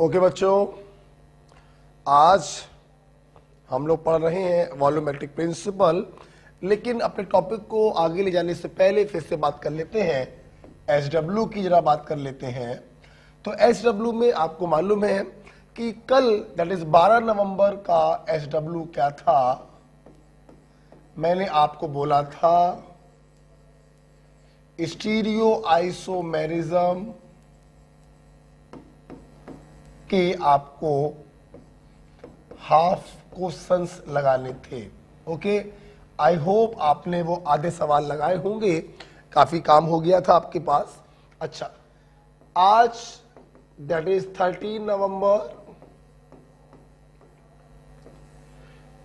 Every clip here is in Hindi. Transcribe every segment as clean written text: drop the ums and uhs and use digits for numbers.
ओके बच्चों, आज हम लोग पढ़ रहे हैं वॉल्यूमेट्रिक प्रिंसिपल, लेकिन अपने टॉपिक को आगे ले जाने से पहले फिर से बात कर लेते हैं एसडब्ल्यू की। जरा बात कर लेते हैं। तो एसडब्ल्यू में आपको मालूम है कि कल दैट इज 12 नवंबर का एसडब्ल्यू क्या था। मैंने आपको बोला था स्टीरियो आइसोमेरिज्म के आपको हाफ क्वेश्चंस लगाने थे। ओके, आई होप आपने वो आधे सवाल लगाए होंगे, काफी काम हो गया था आपके पास। अच्छा, आज दैट इज 13 नवंबर।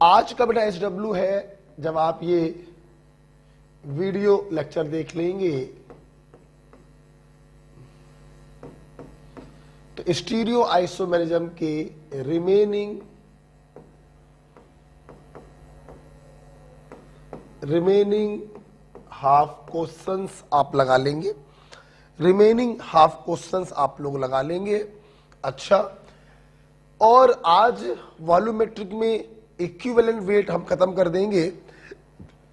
आज का बेटा एसडब्ल्यू है, जब आप ये वीडियो लेक्चर देख लेंगे तो स्टीरियो आइसोमेरिज्म के रिमेनिंग हाफ क्वेश्चंस आप लगा लेंगे। रिमेनिंग हाफ क्वेश्चंस आप लोग लगा लेंगे। अच्छा, और आज वॉल्यूमेट्रिक में इक्विवेलेंट वेट हम खत्म कर देंगे,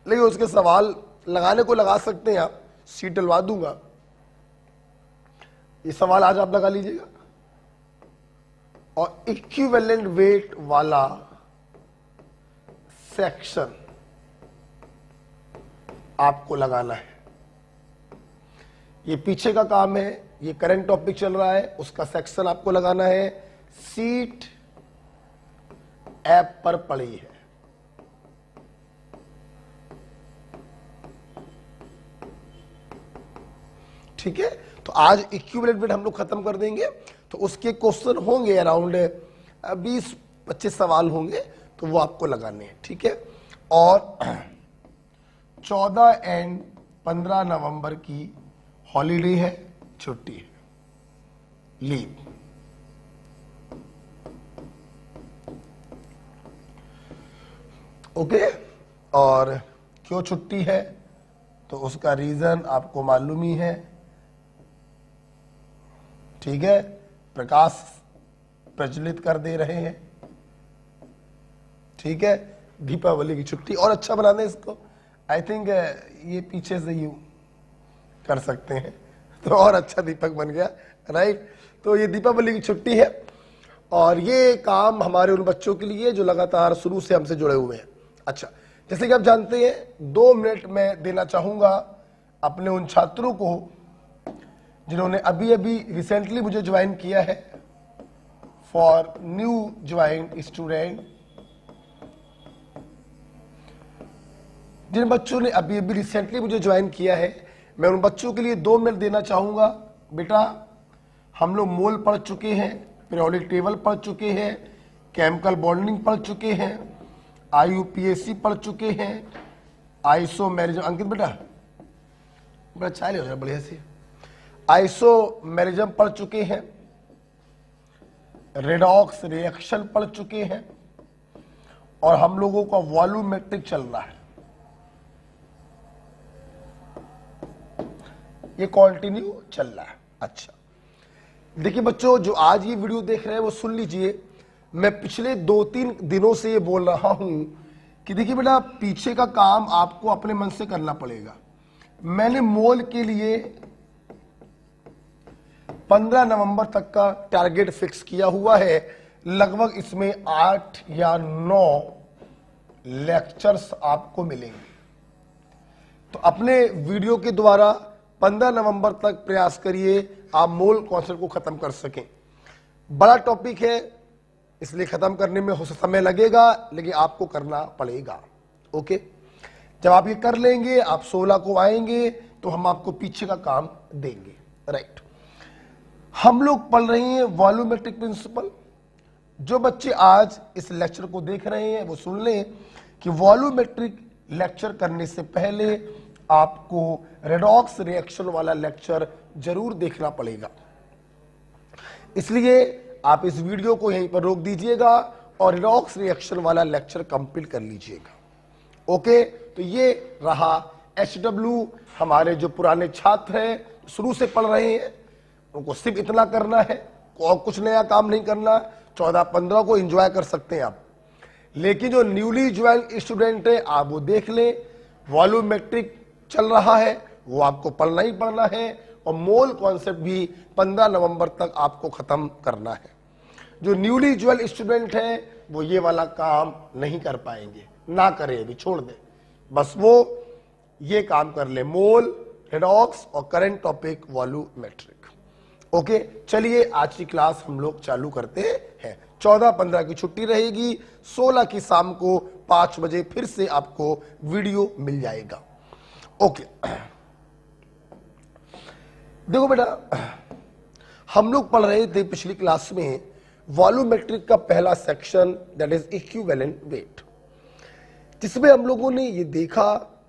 लेकिन उसके सवाल लगाने को लगा सकते हैं आप, सीट डलवा दूंगा। ये सवाल आज आप लगा लीजिएगा। और इक्विवेलेंट वेट वाला सेक्शन आपको लगाना है। ये पीछे का काम है, ये करंट टॉपिक चल रहा है, उसका सेक्शन आपको लगाना है। सीट ऐप पर पड़ी है। ठीक है, तो आज इक्विवेलेंट वेट हम लोग खत्म कर देंगे। तो उसके क्वेश्चन होंगे अराउंड 20-25 सवाल होंगे, तो वो आपको लगाने हैं। ठीक है, और 14 एंड 15 नवंबर की हॉलीडे है, छुट्टी है, लीव। ओके, और क्यों छुट्टी है तो उसका रीजन आपको मालूम ही है। ठीक है, प्रकाश प्रज्वलित कर दे रहे हैं। ठीक है, दीपावली की छुट्टी और अच्छा बना दें इसको। आई थिंक ये पीछे से यू कर सकते हैं तो और अच्छा दीपक बन गया, राइट। तो ये दीपावली की छुट्टी है और ये काम हमारे उन बच्चों के लिए जो लगातार शुरू से हमसे जुड़े हुए हैं। अच्छा, जैसे कि आप जानते हैं 2 मिनट में देना चाहूंगा अपने उन छात्रों को जिन्होंने अभी अभी रिसेंटली मुझे ज्वाइन किया है, फॉर न्यू ज्वाइन स्टूडेंट। जिन बच्चों ने अभी अभी रिसेंटली मुझे ज्वाइन किया है, मैं उन बच्चों के लिए 2 मिनट देना चाहूंगा। बेटा, हम लोग मोल पढ़ चुके हैं, पीरियोडिक टेबल पढ़ चुके हैं, केमिकल बॉन्डिंग पढ़ चुके हैं, IUPAC पढ़ चुके हैं, आइसोमेरिज्म। अंकित बेटा चाय ले हो जाए बढ़िया से। आइसोमेरिज्म पढ़ चुके हैं, रेडॉक्स रिएक्शन पढ़ चुके हैं, और हम लोगों का वॉल्यूमेट्रिक चल रहा है। ये कंटिन्यू चल रहा है। अच्छा, देखिए बच्चों, जो आज ये वीडियो देख रहे हैं वो सुन लीजिए। मैं पिछले 2-3 दिनों से ये बोल रहा हूं कि देखिए बेटा, पीछे का काम आपको अपने मन से करना पड़ेगा। मैंने मोल के लिए 15 नवंबर तक का टारगेट फिक्स किया हुआ है। लगभग इसमें 8 या 9 लेक्चर्स आपको मिलेंगे। तो अपने वीडियो के द्वारा 15 नवंबर तक प्रयास करिए आप मोल कॉन्सेप्ट को खत्म कर सकें। बड़ा टॉपिक है, इसलिए खत्म करने में हो समय लगेगा, लेकिन आपको करना पड़ेगा। ओके, जब आप ये कर लेंगे, आप 16 को आएंगे तो हम आपको पीछे का काम देंगे, राइट। हम लोग पढ़ रहे हैं वॉल्यूमेट्रिक प्रिंसिपल। जो बच्चे आज इस लेक्चर को देख रहे हैं वो सुन लें कि वॉल्यूमेट्रिक लेक्चर करने से पहले आपको रेडॉक्स रिएक्शन वाला लेक्चर जरूर देखना पड़ेगा। इसलिए आप इस वीडियो को यहीं पर रोक दीजिएगा और रेडॉक्स रिएक्शन वाला लेक्चर कंप्लीट कर लीजिएगा। ओके, तो ये रहा एसडब्ल्यू। हमारे जो पुराने छात्र हैं, शुरू से पढ़ रहे हैं, उनको सिर्फ इतना करना है और कुछ नया काम नहीं करना, 14-15 को एंजॉय कर सकते हैं आप। लेकिन जो न्यूली ज्वाइन स्टूडेंट है आप वो देख लें, वॉल्यूमेट्रिक चल रहा है, वो आपको पढ़ना ही पढ़ना है, और मोल कॉन्सेप्ट भी 15 नवंबर तक आपको खत्म करना है। जो न्यूली ज्वाइन स्टूडेंट है वो ये वाला काम नहीं कर पाएंगे, ना करें, अभी छोड़ दें, बस वो ये काम कर ले, मोल, रेडॉक्स और करंट टॉपिक वॉल्यूमेट्रिक। ओके, चलिए आज की क्लास हम लोग चालू करते हैं। 14-15 की छुट्टी रहेगी, 16 की शाम को 5 बजे फिर से आपको वीडियो मिल जाएगा। ओके, देखो बेटा, हम लोग पढ़ रहे थे पिछली क्लास में वॉल्यूमेट्रिक का पहला section, that is equivalent weight, जिसमें हम लोगों ने ये देखा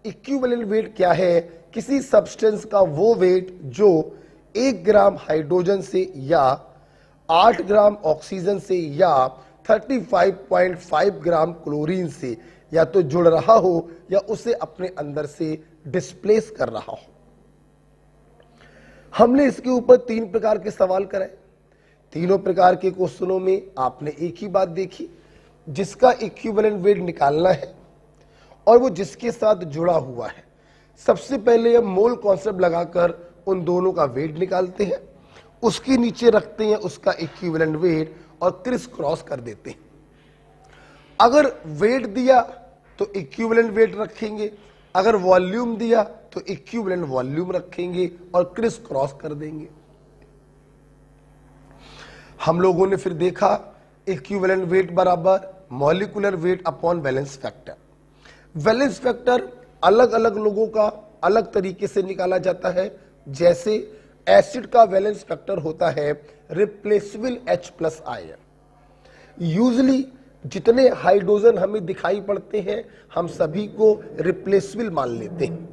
इक्विवेलेंट वेट क्या है, किसी सब्सटेंस का वो वेट जो 1 ग्राम हाइड्रोजन से या 8 ग्राम ऑक्सीजन से या 35.5 ग्राम क्लोरीन से या तो जुड़ रहा हो या उसे अपने अंदर से डिस्प्लेस कर रहा हो। हमने इसके ऊपर 3 प्रकार के सवाल कराए। तीनों प्रकार के क्वेश्चनों में आपने एक ही बात देखी, जिसका इक्विवेलेंट वेट निकालना है और वो जिसके साथ जुड़ा हुआ है। सबसे पहले हम मोल कॉन्सेप्ट लगाकर उन दोनों का वेट निकालते हैं, उसके नीचे रखते हैं उसका इक्विवेलेंट वेट और क्रिस क्रॉस कर देते हैं। अगर वेट दिया तो इक्विवेलेंट वेट रखेंगे, अगर वॉल्यूम दिया तो इक्विवेलेंट वॉल्यूम रखेंगे और क्रिस क्रॉस कर देंगे। हम लोगों ने फिर देखा इक्विवेलेंट वेट बराबर molecular weight upon valence factor. Valence factor अलग अलग लोगों का अलग तरीके से निकाला जाता है। जैसे एसिड का वैलेंस फैक्टर होता है रिप्लेसेबल H+ आयन। यूजली जितने हाइड्रोजन हमें दिखाई पड़ते हैं हम सभी को रिप्लेसेबल मान लेते हैं,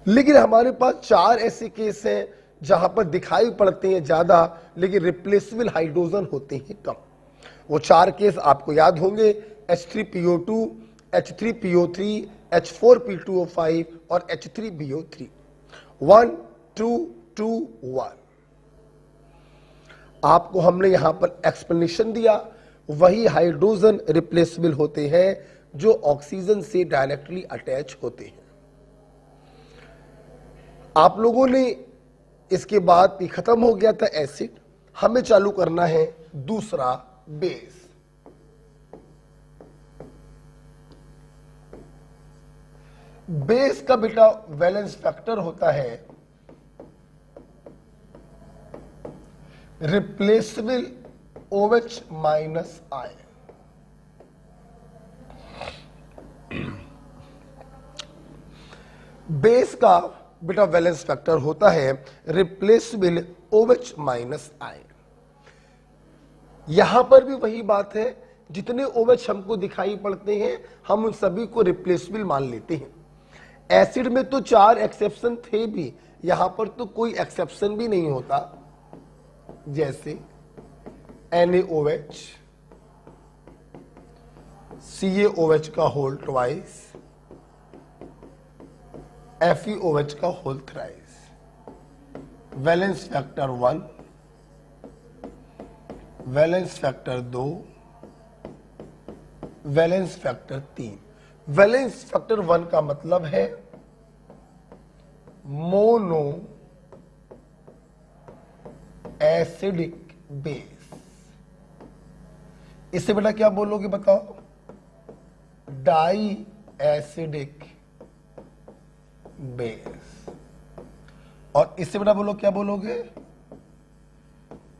लेकिन हमारे पास 4 ऐसे केस हैं जहां पर दिखाई पड़ते हैं ज्यादा लेकिन रिप्लेसेबल हाइड्रोजन होते हैं कम। वो 4 केस आपको याद होंगे, H3PO2, H3PO3, H4P2O5 और H3BO3। 1 2 2 1 आपको हमने यहां पर एक्सप्लेनेशन दिया। वही हाइड्रोजन रिप्लेसेबल होते हैं जो ऑक्सीजन से डायरेक्टली अटैच होते हैं। आप लोगों ने इसके बाद ये खत्म हो गया था एसिड, हमें चालू करना है दूसरा बेस। बेस का बेटा वैलेंस फैक्टर होता है रिप्लेसेबल OH- आयन। बेस का बेटा वैलेंस फैक्टर होता है रिप्लेसेबल OH- आयन। यहां पर भी वही बात है, जितने OH हमको दिखाई पड़ते हैं हम उन सभी को रिप्लेसेबल मान लेते हैं। एसिड में तो 4 एक्सेप्शन थे भी, यहां पर तो कोई एक्सेप्शन भी नहीं होता। जैसे NaOH, CaOH का होल ट्वाइस, FeOH का whole thrice. Valence factor 1, valence factor 2, valence factor 3। Valence factor 1 का मतलब है मोनो एसिडिक बेस। इससे बेटा क्या बोलोगे बताओ? Diacidic base. और इससे बेटा बोलो क्या बोलोगे?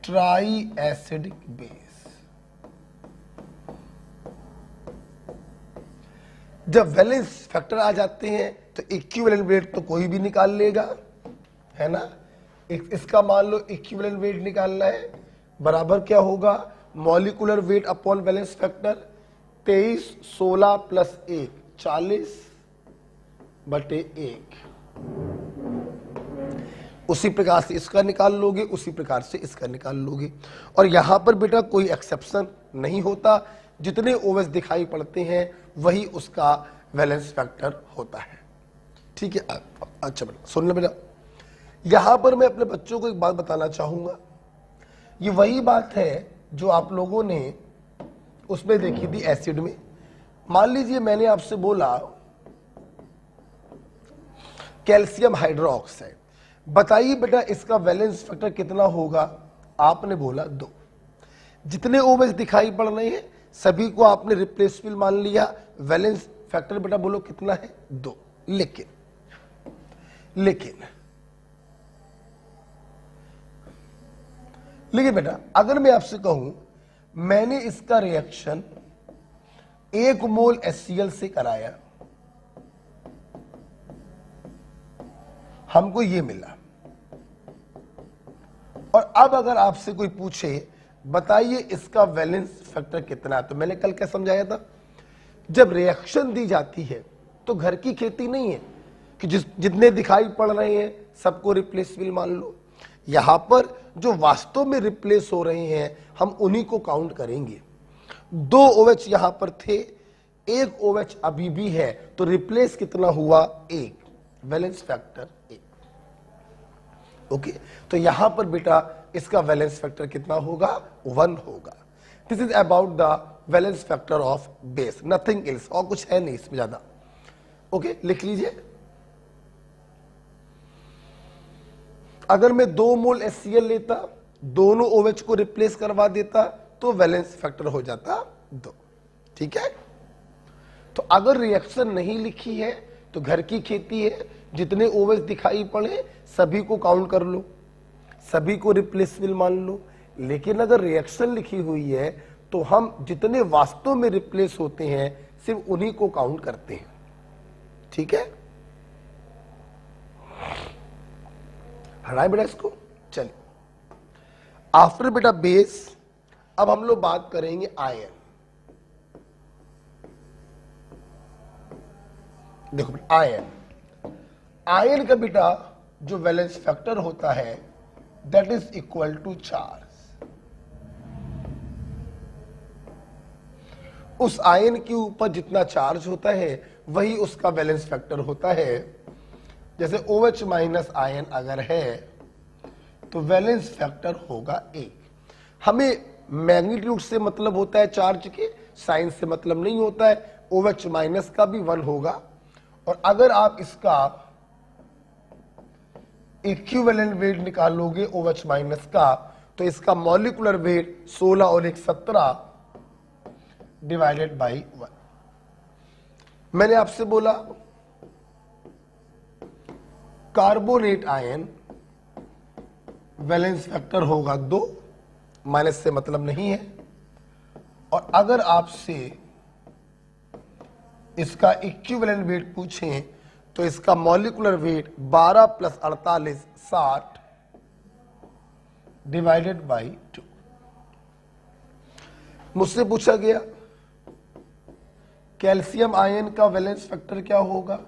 Triacidic base. जब वैलेंस फैक्टर आ जाते हैं तो इक्विवेलेंट वेट तो कोई भी निकाल लेगा, है ना। इसका मान लो इक्विवेलेंट वेट निकालना है, बराबर क्या होगा? Molecular weight upon valence factor. 23 16 plus 1 40 बटे 1। उसी प्रकार से इसका निकाल लोगे, उसी प्रकार से इसका निकाल लोगे। और यहां पर बेटा कोई एक्सेप्शन नहीं होता, जितने OH दिखाई पड़ते हैं वही उसका वैलेंस फैक्टर होता है। ठीक है, अच्छा बेटा सुन लो बेटा, यहां पर मैं अपने बच्चों को एक बात बताना चाहूंगा, ये वही बात है जो आप लोगों ने उसमें देखी थी एसिड में। मान लीजिए मैंने आपसे बोला कैल्शियम हाइड्रोक्साइड, बताइए बेटा इसका वैलेंस फैक्टर कितना होगा? आपने बोला 2। जितने OH दिखाई पड़ रहे हैं सभी को आपने रिप्लेसेबल मान लिया, वैलेंस फैक्टर बेटा बोलो कितना है? 2। लेकिन बेटा अगर मैं आपसे कहूं मैंने इसका रिएक्शन 1 मोल HCl से कराया, हमको ये मिला, और अब अगर आपसे कोई पूछे बताइए इसका वैलेंस फैक्टर कितना है, तो मैंने कल क्या समझाया था, जब रिएक्शन दी जाती है तो घर की खेती नहीं है कि जितने दिखाई पड़ रहे हैं सबको रिप्लेसेबल मान लो। यहां पर जो वास्तव में रिप्लेस हो रहे हैं हम उन्हीं को काउंट करेंगे। 2 OH यहां पर थे, 1 OH अभी भी है, तो रिप्लेस कितना हुआ? 1, वैलेंस फैक्टर 1। ओके, तो यहां पर बेटा इसका वैलेंस फैक्टर कितना होगा? 1 होगा। This is about the valence factor of base, nothing else, और कुछ है नहीं इसमें ज्यादा। ओके, लिख लीजिए। अगर मैं 2 मोल HCl लेता, दोनों OH को रिप्लेस करवा देता तो वैलेंस फैक्टर हो जाता 2। ठीक है, तो अगर रिएक्शन नहीं लिखी है तो घर की खेती है, जितने OH दिखाई पड़े सभी को काउंट कर लो, सभी को रिप्लेसेबल मान लो। लेकिन अगर रिएक्शन लिखी हुई है तो हम जितने वास्तव में रिप्लेस होते हैं सिर्फ उन्हीं को काउंट करते हैं। ठीक है, हटाए बेटा इसको। चलिए, आफ्टर बेटा बेस अब हम लोग बात करेंगे आयन। देखो आयन का बेटा जो वैलेंस फैक्टर होता है that is equal to charge. उस आयन के ऊपर जितना चार्ज होता है वही उसका वैलेंस फैक्टर होता है। जैसे OH माइनस आयन अगर है तो वैलेंस फैक्टर होगा 1। हमें मैग्नीट्यूड से मतलब होता है चार्ज के, साइन से मतलब नहीं होता है। OH माइनस का भी 1 होगा, और अगर आप इसका इक्विवेलेंट वेट निकालोगे OH माइनस का तो इसका मॉलिक्यूलर वेट 16 और 1 17 डिवाइडेड बाई 1। मैंने आपसे बोला कार्बोनेट आयन वैलेंस फैक्टर होगा 2, माइनस से मतलब नहीं है। और अगर आपसे इसका इक्विवेलेंट वेट पूछें तो इसका मॉलिक्यूलर वेट 12 + 48 60 डिवाइडेड बाई 2। मुझसे पूछा गया कैल्शियम आयन का वैलेंस फैक्टर क्या होगा?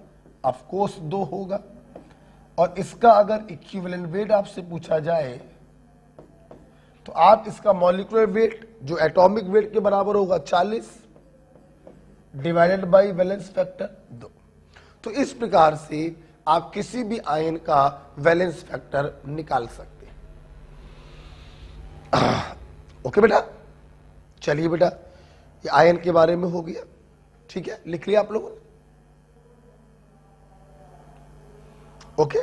ऑफ कोर्स 2 होगा। और इसका अगर इक्विवेलेंट वेट आपसे पूछा जाए तो आप इसका मॉलिक्यूलर वेट जो एटॉमिक वेट के बराबर होगा 40 डिवाइडेड बाई वैलेंस फैक्टर 2। तो इस प्रकार से आप किसी भी आयन का वैलेंस फैक्टर निकाल सकते हैं। ओके बेटा, चलिए बेटा ये आयन के बारे में हो गया। ठीक है, लिख लिया आप लोगों ने? ओके,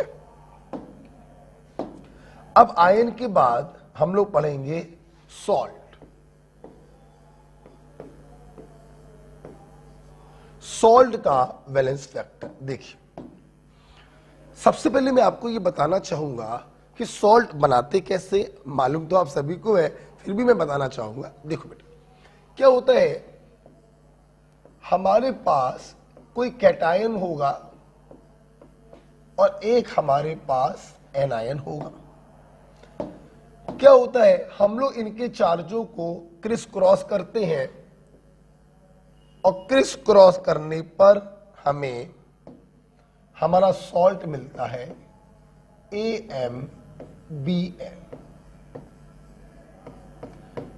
अब आयन के बाद हम लोग पढ़ेंगे सॉल्ट। सॉल्ट का वैलेंस फैक्टर देखिए, सबसे पहले मैं आपको यह बताना चाहूंगा कि सॉल्ट बनाते कैसे, मालूम तो आप सभी को है, फिर भी मैं बताना चाहूंगा। देखो बेटा क्या होता है, हमारे पास कोई कैटायन होगा और एक हमारे पास एनायन होगा। क्या होता है, हम लोग इनके चार्जों को क्रिस क्रॉस करते हैं और क्रिस क्रॉस करने पर हमें हमारा सॉल्ट मिलता है AmBn।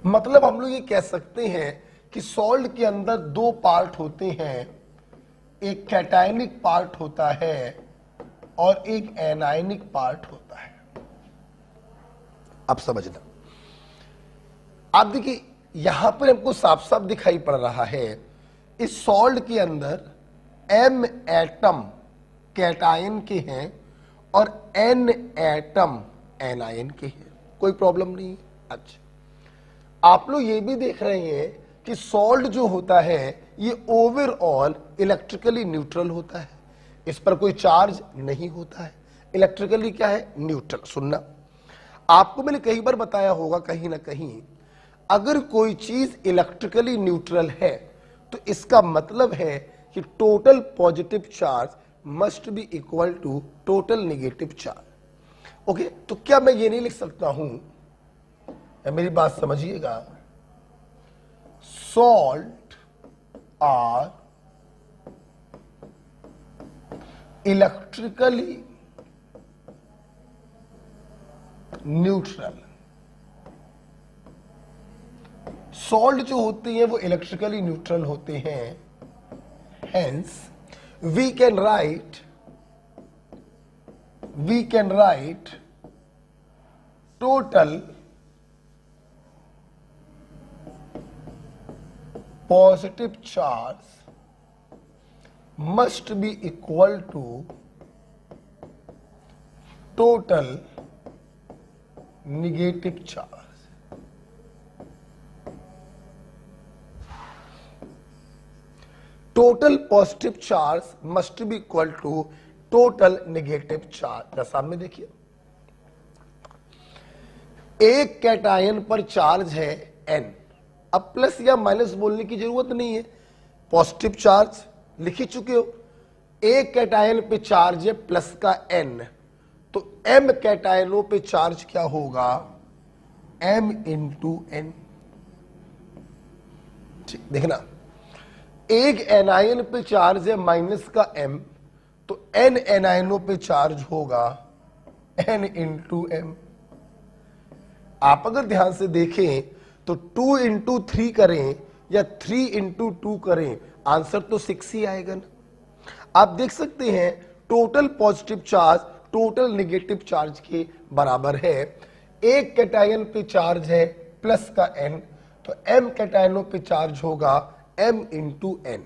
मतलब हम लोग ये कह सकते हैं कि सॉल्ट के अंदर 2 पार्ट होते हैं, एक कैटायनिक पार्ट होता है और एक एनायनिक पार्ट होता है। अब समझना, आप देखिए यहां पर हमको साफ साफ दिखाई पड़ रहा है इस सॉल्ट के अंदर m एटम कैटायन के हैं और n एटम एनायन के हैं, कोई प्रॉब्लम नहीं है। अच्छा, आप लोग ये भी देख रहे हैं कि सॉल्ट जो होता है ये ओवरऑल इलेक्ट्रिकली न्यूट्रल होता है, इस पर कोई चार्ज नहीं होता है, इलेक्ट्रिकली क्या है, न्यूट्रल। सुनना, आपको मैंने कई बार बताया होगा कहीं ना कहीं, अगर कोई चीज इलेक्ट्रिकली न्यूट्रल है तो इसका मतलब है कि total positive charge must be equal to total negative charge. Okay, तो क्या मैं ये नहीं लिख सकता हूं, मेरी बात समझिएगा, salt are electrically neutral. Salt जो होते हैं वो इलेक्ट्रिकली न्यूट्रल होते हैं, hence we can write total positive charge must be equal to total negative charge। Total positive charge must be equal to total negative charge. सामने देखिए, एक कैटायन पर चार्ज है n, अब प्लस या माइनस बोलने की जरूरत नहीं है, पॉजिटिव चार्ज लिख ही चुके हो। एक कैटायन पे चार्ज है प्लस का n, तो m कैटायनों पे चार्ज क्या होगा, m इंटू n। ठीक, देखना, एक एनायन पे चार्ज है माइनस का m, तो n एनायनों पे चार्ज होगा n इंटू m। आप अगर ध्यान से देखें तो 2 इंटू 3 करें या 3 इंटू 2 करें, आंसर तो 6 ही आएगा ना। आप देख सकते हैं total positive charge total negative charge के बराबर है। एक कैटायन पे चार्ज है प्लस का n, तो m कैटायनों पे चार्ज होगा m इंटू n।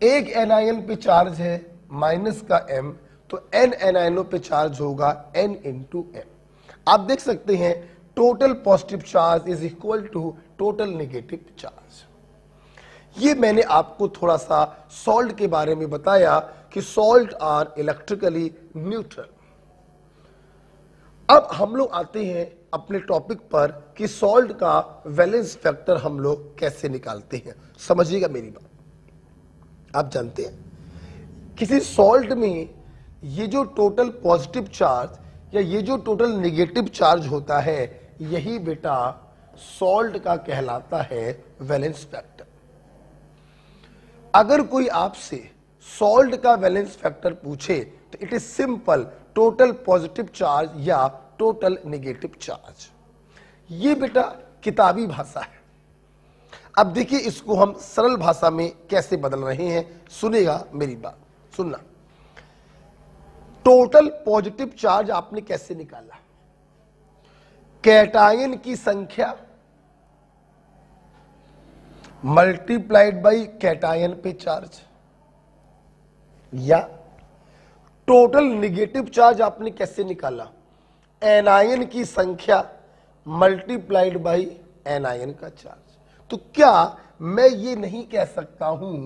एक एनायन पे चार्ज है माइनस का m, तो n एनायनों पे चार्ज होगा n इंटू m। आप देख सकते हैं total positive charge is equal to total negative charge. ये मैंने आपको थोड़ा सा सॉल्ट के बारे में बताया कि सॉल्ट आर इलेक्ट्रिकली न्यूट्रल। अब हम लोग आते हैं अपने टॉपिक पर कि सॉल्ट का वैलेंस फैक्टर हम लोग कैसे निकालते हैं। समझिएगा मेरी बात, आप जानते हैं किसी सॉल्ट में ये जो टोटल पॉजिटिव चार्ज या ये जो टोटल नेगेटिव चार्ज होता है, यही बेटा सॉल्ट का कहलाता है वैलेंस फैक्टर। अगर कोई आपसे सॉल्ट का वैलेंस फैक्टर पूछे तो it is simple total positive charge या टोटल नेगेटिव चार्ज। ये बेटा किताबी भाषा है। अब देखिए इसको हम सरल भाषा में कैसे बदल रहे हैं, सुनेगा मेरी बात, सुनना। टोटल पॉजिटिव चार्ज आपने कैसे निकाला, कैटायन की संख्या मल्टीप्लाइड बाई कैटायन पे चार्ज, या टोटल नेगेटिव चार्ज आपने कैसे निकाला, एनायन की संख्या मल्टीप्लाइड बाई एनायन का चार्ज। तो क्या मैं ये नहीं कह सकता हूं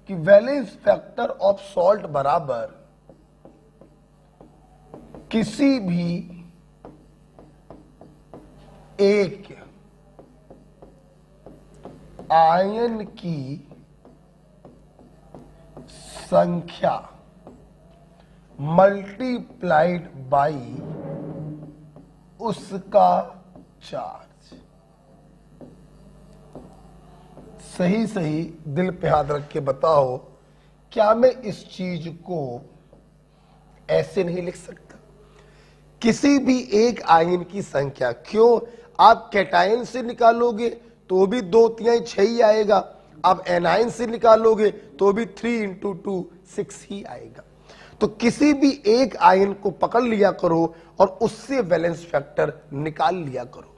कि वैलेंस फैक्टर ऑफ सॉल्ट बराबर किसी भी एक आयन की संख्या मल्टीप्लाइड बाई उसका चार्ज। सही सही दिल पे हाथ रख के बताओ, क्या मैं इस चीज को ऐसे नहीं लिख सकता? किसी भी एक आयन की संख्या, क्यों, आप कैटायन से निकालोगे तो भी 2 3 6 ही आएगा, आप एनायन से निकालोगे तो भी 3 इंटू 2 6 ही आएगा। तो किसी भी एक आयन को पकड़ लिया करो और उससे वैलेंस फैक्टर निकाल लिया करो।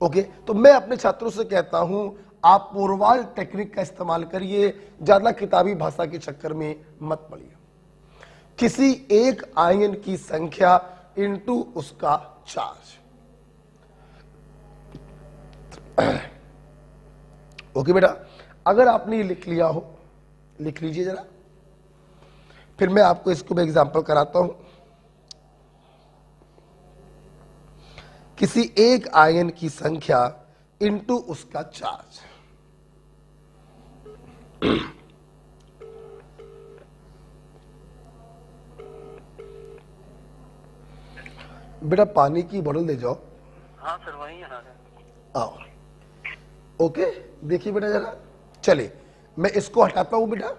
ओके, तो मैं अपने छात्रों से कहता हूं आप पोरवाल टेक्निक का इस्तेमाल करिए, ज्यादा किताबी भाषा के चक्कर में मत पड़िए। किसी एक आयन की संख्या इनटू उसका चार्ज। ओके बेटा, अगर आपने ये लिख लिया हो, लिख लीजिए जरा, फिर मैं आपको इसको भी एग्जांपल कराता हूं। किसी एक आयन की संख्या इनटू उसका चार्ज। बेटा पानी की बोतल दे जाओ। हाँ सर, वही है। आओ। ओके, देखिए बेटा जरा, चले मैं इसको हटाता हूं बेटा।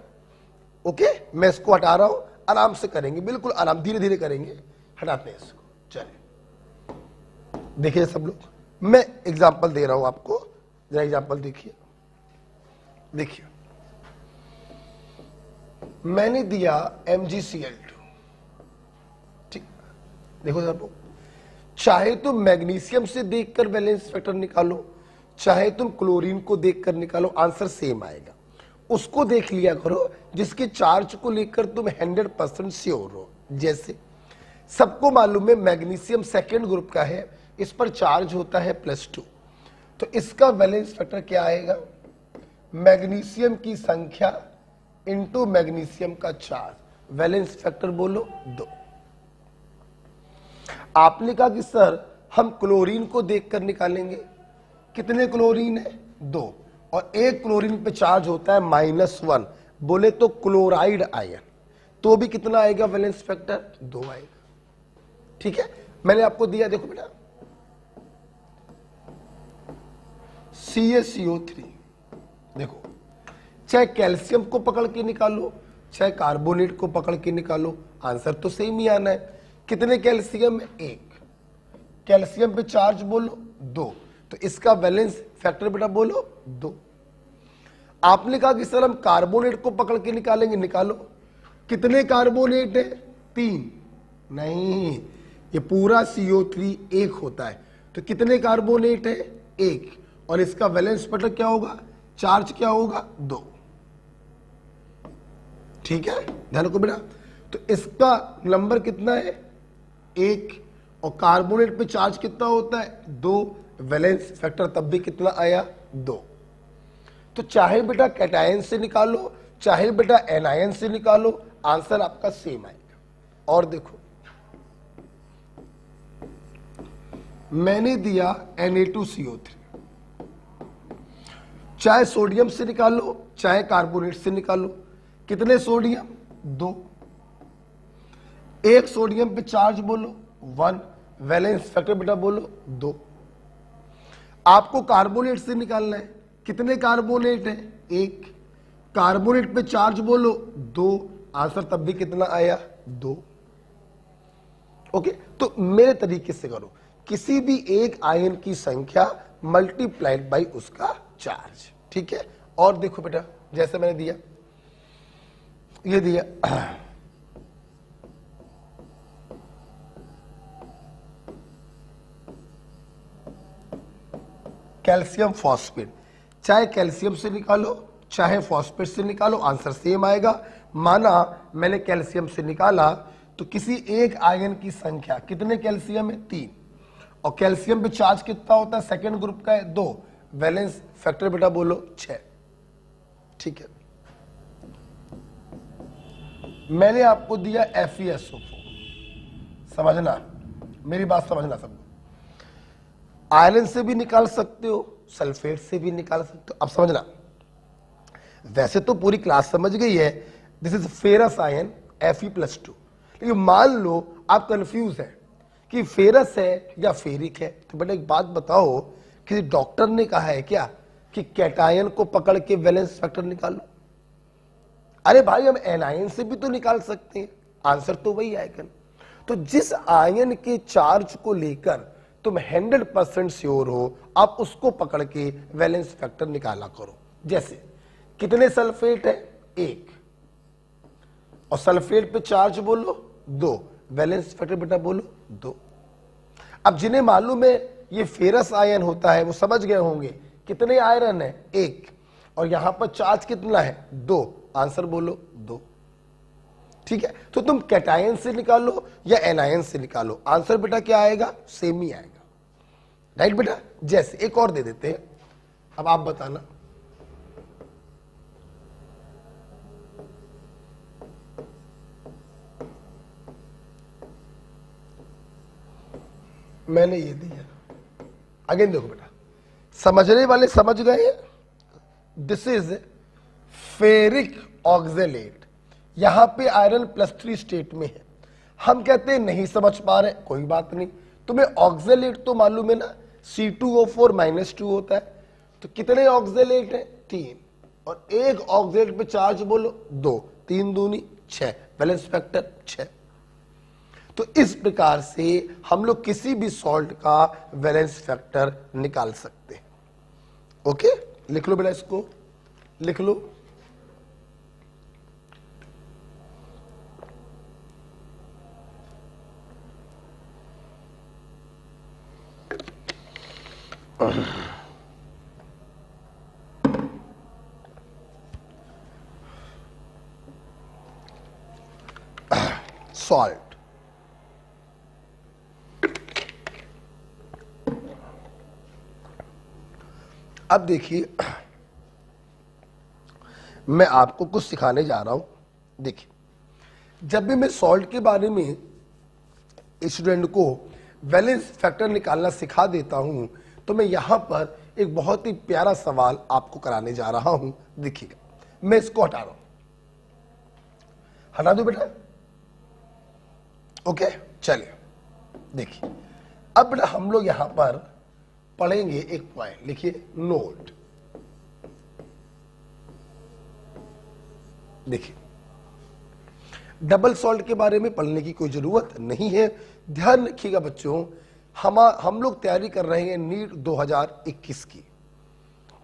ओके, मैं इसको हटा रहा हूं, आराम से करेंगे, बिल्कुल आराम, धीरे धीरे करेंगे। हटाते हैं इसको, चले देखिए सब लोग, मैं एग्जांपल दे रहा हूं आपको, जरा एग्जांपल देखिए। देखिए मैंने दिया MgCl2, ठीक, देखो सब लोग, चाहे तुम मैग्नीशियम से देखकर वैलेंस फैक्टर निकालो, चाहे तुम क्लोरीन को देखकर निकालो, आंसर सेम आएगा। उसको देख लिया करो जिसके चार्ज को लेकर तुम 100% श्योर हो। जैसे सबको मालूम है मैग्नीशियम सेकेंड ग्रुप का है, इस पर चार्ज होता है +2, तो इसका वैलेंस फैक्टर क्या आएगा? मैग्नीशियम की संख्या इंटू मैग्नीशियम का चार्ज, वैलेंस फैक्टर बोलो 2। आपने कहा कि सर हम क्लोरीन को देखकर निकालेंगे, कितने क्लोरीन है? 2, और एक क्लोरीन पे चार्ज होता है -1, बोले तो क्लोराइड आयन, तो भी कितना आएगा वैलेंस फैक्टर? 2 आएगा। ठीक है, मैंने आपको दिया, देखो बेटा, CaCO3, देखो चाहे कैल्शियम को पकड़ के निकालो चाहे कार्बोनेट को पकड़ के निकालो, आंसर तो सेम ही आना है। कितने कैल्शियम है? 1, कैल्शियम पे चार्ज बोलो 2, तो इसका बैलेंस फैक्टर बेटा बोलो 2। आपने कहा कि सर हम कार्बोनेट को पकड़ के निकालेंगे, निकालो, कितने कार्बोनेट है? 3, नहीं, ये पूरा CO3 1 होता है, तो कितने कार्बोनेट है? 1, और इसका वैलेंस फैक्टर क्या होगा? चार्ज क्या होगा? 2। ठीक है, ध्यान रखो बेटा, तो इसका नंबर कितना है? 1, और कार्बोनेट पे चार्ज कितना होता है? 2, वैलेंस फैक्टर तब भी कितना आया? 2। तो चाहे बेटा कैटायन से निकालो चाहे बेटा एनायन से निकालो, आंसर आपका सेम आएगा। और देखो मैंने दिया Na2CO3, चाहे सोडियम से निकालो चाहे कार्बोनेट से निकालो, कितने सोडियम? 2, एक सोडियम पे चार्ज बोलो 1, वैलेंस फैक्टर बेटा बोलो 2। आपको कार्बोनेट से निकालना है, कितने कार्बोनेट है? 1, कार्बोनेट पे चार्ज बोलो 2, आंसर तब भी कितना आया? 2। ओके, तो मेरे तरीके से करो, किसी भी एक आयन की संख्या मल्टीप्लाइड बाय उसका चार्ज। ठीक है, और देखो बेटा, जैसे मैंने दिया, ये दिया कैल्शियम फॉस्फेट, चाहे कैल्शियम से निकालो चाहे फॉस्फेट से निकालो, आंसर सेम आएगा। माना मैंने कैल्शियम से निकाला, तो किसी एक आयन की संख्या, कितने कैल्शियम है? 3, और कैल्शियम पे चार्ज कितना होता है? सेकेंड ग्रुप का है 2, वैलेंस फैक्टर बेटा बोलो 6। ठीक है, मैंने आपको दिया FeSO4, समझना, मेरी बात समझना सब। आयरन से भी निकाल सकते हो, सल्फेट से भी निकाल सकते हो। अब समझना, वैसे तो पूरी क्लास समझ गई है, this is ferrous ion Fe+2, लेकिन मान लो आप कंफ्यूज है कि फेरस है या फेरिक है, तो बेटा एक बात बताओ, किसी डॉक्टर ने कहा है क्या कि कैटायन को पकड़ के वैलेंस फैक्टर निकालो? अरे भाई हम एनायन से भी तो निकाल सकते हैं, आंसर तो वही आएगा। तो जिस आयन के चार्ज को लेकर तुम 100% श्योर हो, आप उसको पकड़ के वैलेंस फैक्टर निकाला करो। जैसे कितने सल्फेट है? 1, और सल्फेट पे चार्ज बोलो 2, वैलेंस फैक्टर बेटा बोलो 2। अब जिन्हें मालूम है ये फेरस आयन होता है वो समझ गए होंगे कितने आयरन है 1, और यहां पर चार्ज कितना है 2, आंसर बोलो 2। ठीक है, तो तुम कैटायन से निकालो या एनायन से निकालो, आंसर बेटा क्या आएगा, सेम ही आएगा। राइट बेटा। जैसे एक और दे देते हैं, अब आप बताना। मैंने ये दिया, अगेन देखो बेटा, समझने वाले समझ गए। दिस इज फेरिक ऑक्जेलेट, यहां पे आयरन +3 स्टेट में है। हम कहते हैं नहीं समझ पा रहे, कोई बात नहीं, तुम्हें ऑक्जेलेट तो मालूम है ना, C2O4 -2 होता है। तो कितने ऑक्जेलेट है 3, और एक ऑक्जेलेट पे चार्ज बोलो 2, 3 दूनी 6, वैलेंस फैक्टर 6। तो इस प्रकार से हम लोग किसी भी सॉल्ट का वैलेंस फैक्टर निकाल सकते हैं। ओके, लिख लो बेटा, इसको लिख लो। सॉल्ट, अब देखिए मैं आपको कुछ सिखाने जा रहा हूं। देखिए, जब भी मैं सॉल्ट के बारे में स्टूडेंट को वैलेंस फैक्टर निकालना सिखा देता हूं तो मैं यहां पर एक बहुत ही प्यारा सवाल आपको कराने जा रहा हूं। देखिएगा, मैं इसको हटा रहा हूं, हटा दो बेटा। ओके, चलिए देखिए, अब बेटा हम लोग यहां पर पढ़ेंगे एक पॉइंट, लिखिए नोट। देखिए, डबल सॉल्ट के बारे में पढ़ने की कोई जरूरत नहीं है। ध्यान रखिएगा बच्चों, हम लोग तैयारी कर रहे हैं नीट 2021 की,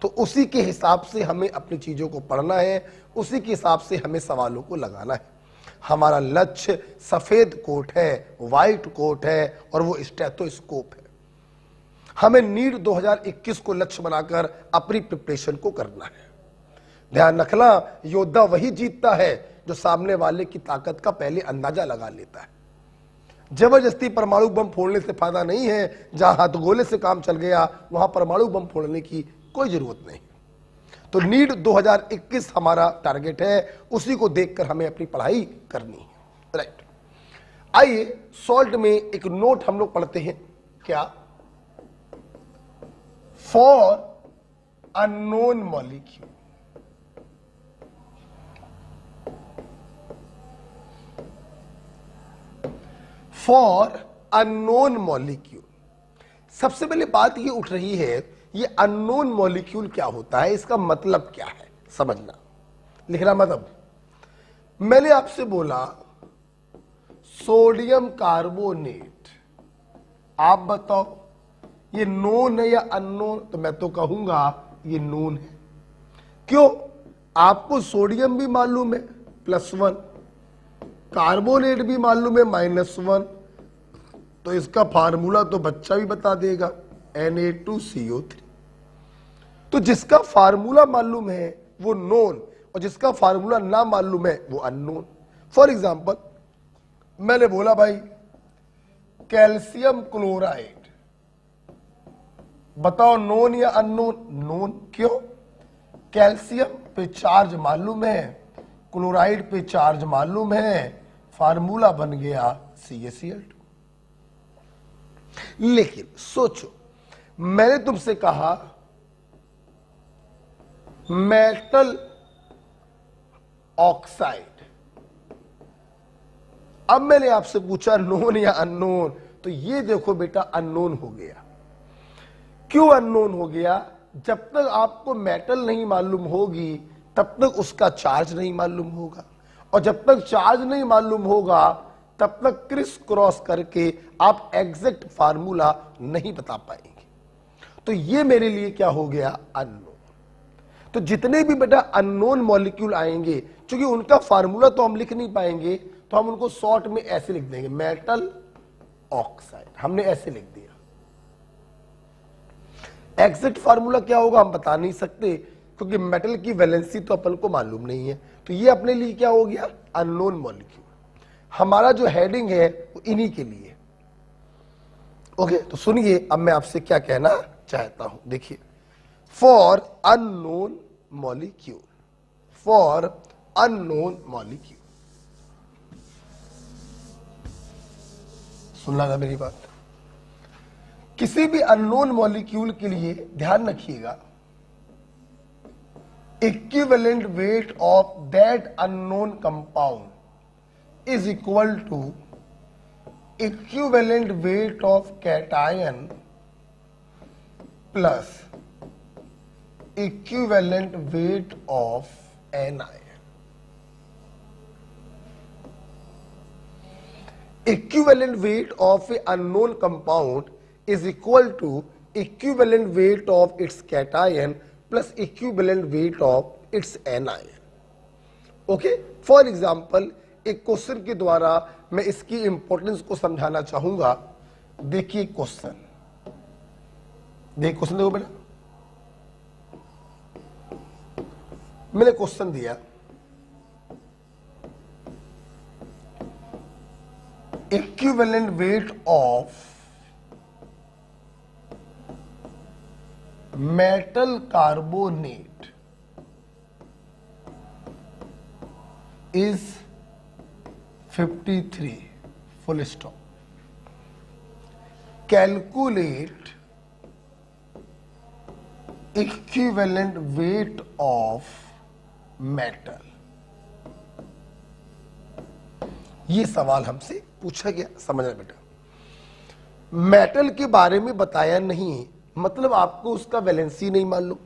तो उसी के हिसाब से हमें अपनी चीजों को पढ़ना है, उसी के हिसाब से हमें सवालों को लगाना है। हमारा लक्ष्य सफेद कोट है, व्हाइट कोट है, और वो स्टेथोस्कोप है। हमें नीट 2021 को लक्ष्य बनाकर अपनी प्रिपरेशन को करना है। ध्यान रखना, योद्धा वही जीतता है जो सामने वाले की ताकत का पहले अंदाजा लगा लेता है। जबरदस्ती परमाणु बम फोड़ने से फायदा नहीं है। जहां हाथगोले से काम चल गया वहां परमाणु बम फोड़ने की कोई जरूरत नहीं। तो नीट 2021 हमारा टारगेट है, उसी को देखकर हमें अपनी पढ़ाई करनी है। राइट, आइए सॉल्ट में एक नोट हम लोग पढ़ते हैं। क्या? For unknown molecule, for unknown molecule. सबसे पहले बात ये उठ रही है, ये अननोन मॉलिक्यूल क्या होता है, इसका मतलब क्या है, समझना। लिखना मतलब, मैंने आपसे बोला सोडियम कार्बोनेट, आप बताओ ये नोन है या अननोन? तो मैं तो कहूंगा ये नोन है। क्यों? आपको सोडियम भी मालूम है +1, कार्बोनेट भी मालूम है -1, तो इसका फार्मूला तो बच्चा भी बता देगा, Na2CO3। तो जिसका फार्मूला मालूम है वो नोन, और जिसका फार्मूला ना मालूम है वो अननोन। फॉर एग्जाम्पल, मैंने बोला भाई कैल्शियम क्लोराइड, बताओ नोन या अननोन? नोन। क्यों? कैल्शियम पे चार्ज मालूम है, क्लोराइड पे चार्ज मालूम है, फार्मूला बन गया CaCl2। लेकिन सोचो, मैंने तुमसे कहा मेटल ऑक्साइड, अब मैंने आपसे पूछा नोन या अननोन, तो ये देखो बेटा अननोन हो गया। क्यों अननोन हो गया? जब तक आपको मेटल नहीं मालूम होगी तब तक उसका चार्ज नहीं मालूम होगा, और जब तक चार्ज नहीं मालूम होगा तब तक क्रिस क्रॉस करके आप एग्जैक्ट फार्मूला नहीं बता पाएंगे। तो ये मेरे लिए क्या हो गया? अननोन। तो जितने भी बेटा अननोन मॉलिक्यूल आएंगे, क्योंकि उनका फार्मूला तो हम लिख नहीं पाएंगे, तो हम उनको शॉर्ट में ऐसे लिख देंगे, मेटल ऑक्साइड। हमने ऐसे लिख दिया। एग्जैक्ट फार्मूला क्या होगा हम बता नहीं सकते, क्योंकि मेटल की वैलेंसी तो अपन को मालूम नहीं है। तो ये अपने लिए क्या हो गया, अननोन मॉलिक्यूल। हमारा जो हेडिंग है वो इन्हीं के लिए। ओके, तो सुनिए अब मैं आपसे क्या कहना चाहता हूं। देखिए, for unknown molecule, for unknown molecule, सुनना था मेरी बात। किसी भी अननोन मॉलिक्यूल के लिए ध्यान रखिएगा, equivalent weight of that unknown compound is equal to equivalent weight of cation plus equivalent weight of anion. Equivalent weight of an unknown compound is equal to equivalent weight of its cation plus equivalent weight of its anion. Okay? For example, एक क्वेश्चन के द्वारा मैं इसकी इंपॉर्टेंस को समझाना चाहूंगा। देखिए क्वेश्चन, क्वेश्चन देखो बेटा, मैंने क्वेश्चन दिया, equivalent weight of metal carbonate is 53, full stop. Calculate equivalent weight of metal. ये सवाल हमसे पूछा गया, समझना बेटा। मेटल के बारे में बताया नहीं, मतलब आपको उसका वैलेंसी नहीं मालूम,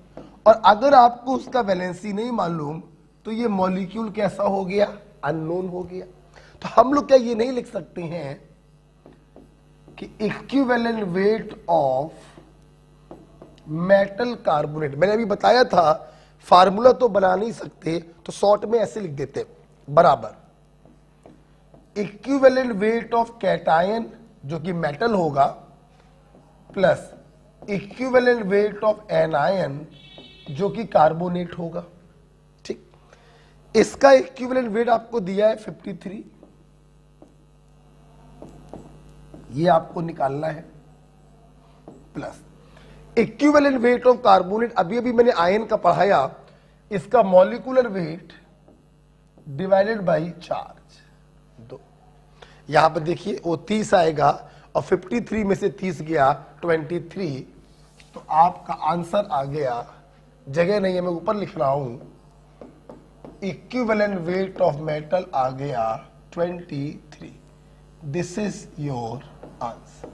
और अगर आपको उसका वैलेंसी नहीं मालूम तो ये मॉलिक्यूल कैसा हो गया, अननोन हो गया। तो हम लोग क्या ये नहीं लिख सकते हैं कि equivalent weight of metal carbonate, मैंने अभी बताया था फार्मूला तो बना नहीं सकते, तो शॉर्ट में ऐसे लिख देते, बराबर इक्विवेलेंट वेट ऑफ कैटायन जो कि मेटल होगा plus equivalent weight of anion जो कि कार्बोनेट होगा। ठीक, इसका इक्विवेलेंट वेट आपको दिया है 53, ये आपको निकालना है, plus equivalent weight of carbonate, अभी मैंने आयन का पढ़ाया, इसका molecular weight divided by charge. यहां पर देखिए वो 30 आएगा और 53 में से 30 गया 23, तो आपका आंसर आ गया, जगह नहीं है मैं ऊपर लिख रहा हूं, इक्विवेलेंट वेट ऑफ मेटल आ गया 23। This is your answer.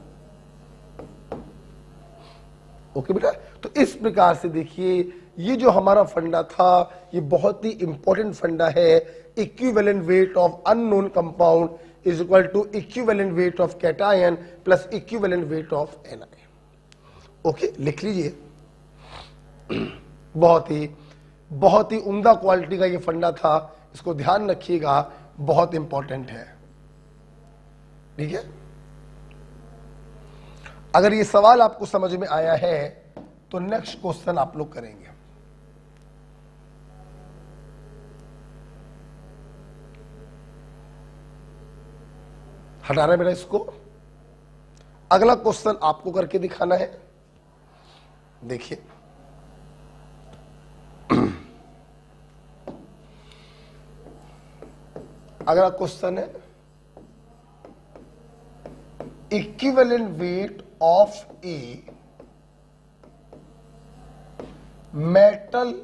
Okay बेटा, तो इस प्रकार से देखिए ये जो हमारा फंडा था ये बहुत ही इंपॉर्टेंट फंडा है। Equivalent weight of unknown compound is equal to equivalent weight of cation plus equivalent weight of anion. Okay, लिख लीजिए। बहुत ही उम्दा क्वालिटी का ये फंडा था, इसको ध्यान रखिएगा, बहुत इंपॉर्टेंट है। ठीक है, अगर ये सवाल आपको समझ में आया है तो नेक्स्ट क्वेश्चन आप लोग करेंगे। हटाना है बेटा इसको। अगला क्वेश्चन आपको करके दिखाना है। देखिए अगला क्वेश्चन है equivalent weight of a metal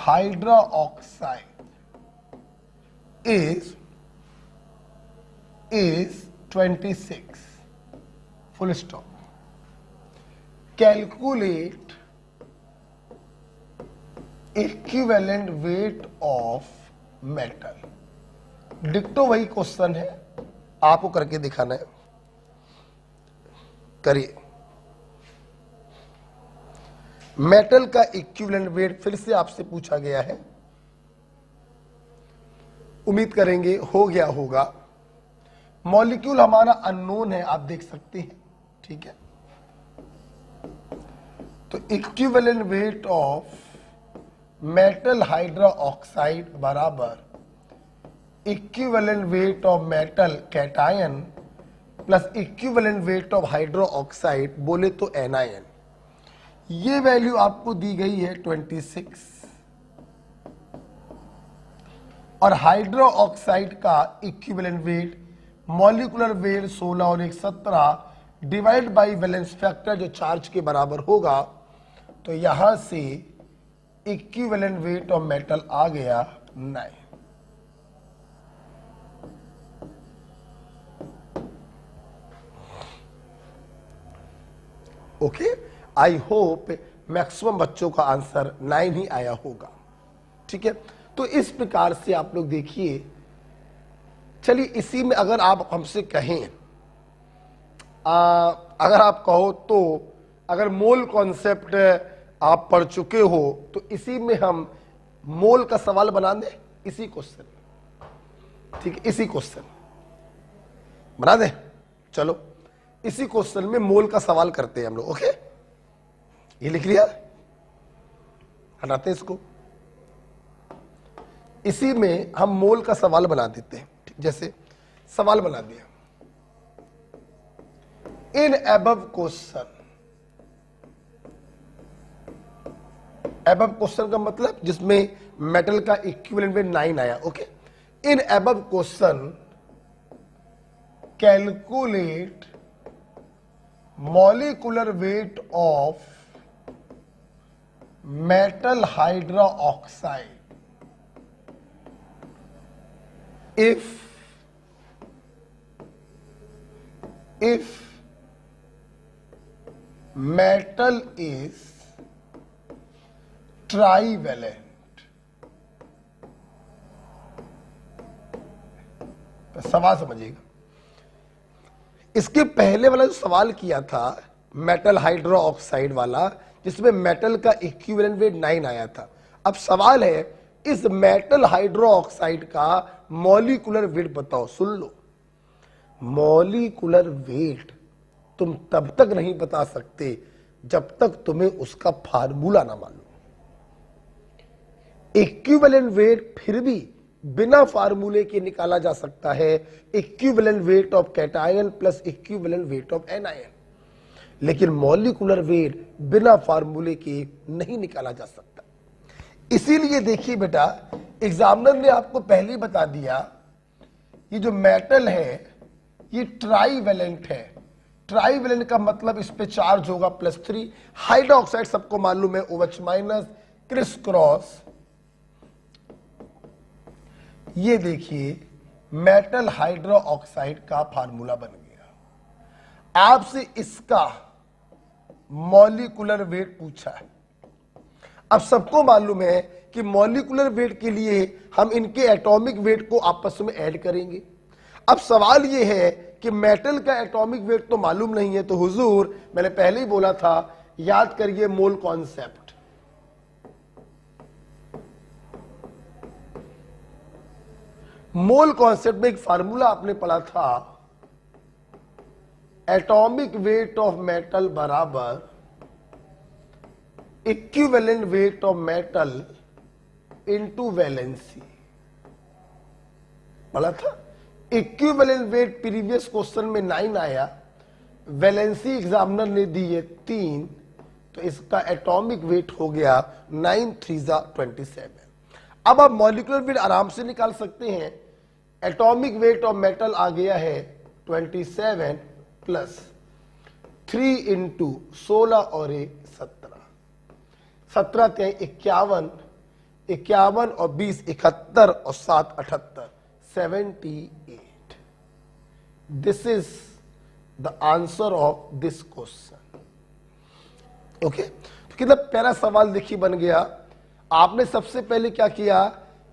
hydra oxide is 26, full stop. Calculate equivalent weight of metal. डिक्टो वही क्वेश्चन है, आपको करके दिखाना है, करिए। मेटल का इक्विवेलेंट वेट फिर से आपसे पूछा गया है, उम्मीद करेंगे हो गया होगा। मॉलिक्यूल हमारा अननोन है, आप देख सकते हैं, ठीक है। तो equivalent weight of metal hydro oxide बराबर equivalent weight of metal cation plus equivalent weight of hydro oxide, बोले तो एनायन। ये वैल्यू आपको दी गई है 26 और हाइड्रो ऑक्साइड का इक्विवेलेंट वेट मॉलिक्यूलर वेट 16 और 1 17 डिवाइड बाई वैलेंस फैक्टर जो चार्ज के बराबर होगा। तो यहां से इक्विवेलेंट वेट ऑफ मेटल आ गया 9। ओके, आई होप मैक्सिमम बच्चों का आंसर 9 ही आया होगा, ठीक है। तो इस प्रकार से आप लोग देखिए। चलिए इसी में अगर आप हमसे कहें, अगर आप कहो तो अगर मोल कॉन्सेप्ट आप पढ़ चुके हो तो इसी में हम मोल का सवाल बना दें, इसी क्वेश्चन, ठीक है, इसी क्वेश्चन बना दें। चलो इसी क्वेश्चन में मोल का सवाल करते हैं हम लोग। ओके, ये लिख लिया, हटाते इसको। इसी में हम मोल का सवाल बना देते हैं। जैसे सवाल बना दिया, in above question, above question का मतलब जिसमें मेटल का इक्विवेलेंट वेट 9 आया। Okay, in above question calculate molecular weight of metal hydro oxide if metal is trivalent। तो सवाल समझिएगा, इसके पहले वाला जो सवाल किया था मेटल हाइड्रो ऑक्साइड वाला, जिसमें मेटल का इक्विवेलेंट वेट 9 आया था। अब सवाल है इस मेटल हाइड्रो ऑक्साइड का मॉलिक्यूलर वेट बताओ। सुन लो, मॉलिक्यूलर वेट तुम तब तक नहीं बता सकते जब तक तुम्हें उसका फार्मूला ना मालूम। इक्विवेलेंट वेट फिर भी बिना फार्मूले के निकाला जा सकता है, equivalent weight of cation plus equivalent weight of anion, लेकिन मॉलिक्यूलर वेट बिना फार्मूले के नहीं निकाला जा सकता। इसीलिए देखिए बेटा, एग्जामिनर ने आपको पहले ही बता दिया, ये जो मेटल है ये ट्राईवेलेंट है। ट्राईवेलेंट का मतलब इस पे चार्ज होगा +3। हाइड्रो ऑक्साइड सबको मालूम है OH माइनस, क्रिस क्रॉस। ये देखिए मेटल हाइड्रो ऑक्साइड का फार्मूला बन गया। आपसे इसका मॉलिक्यूलर वेट पूछा है। अब सबको मालूम है कि मॉलिक्यूलर वेट के लिए हम इनके एटॉमिक वेट को आपस में ऐड करेंगे। अब सवाल यह है कि मेटल का एटॉमिक वेट तो मालूम नहीं है, तो हुजूर मैंने पहले ही बोला था, याद करिए मोल कॉन्सेप्ट। मोल कॉन्सेप्ट में एक फार्मूला आपने पढ़ा था, एटॉमिक वेट ऑफ मेटल बराबर equivalent weight of metal into valency. पढ़ा था। इक्विवेलेंट वेट प्रीवियस क्वेश्चन में 9 आया, वैलेंसी एग्जामिनर ने दी है 3, तो इसका एटॉमिक वेट हो गया 9 3 27। अब आप मॉलिक्यूलर वेट आराम से निकाल सकते हैं। एटॉमिक वेट ऑफ मेटल आ गया है 27 प्लस 3 इंटू 16 और 17, 17 3 51, 51 और 20 71 और 7 78, 78। This is the answer of this question. Okay, तो कितना प्यारा सवाल देखिए बन गया। आपने सबसे पहले क्या किया,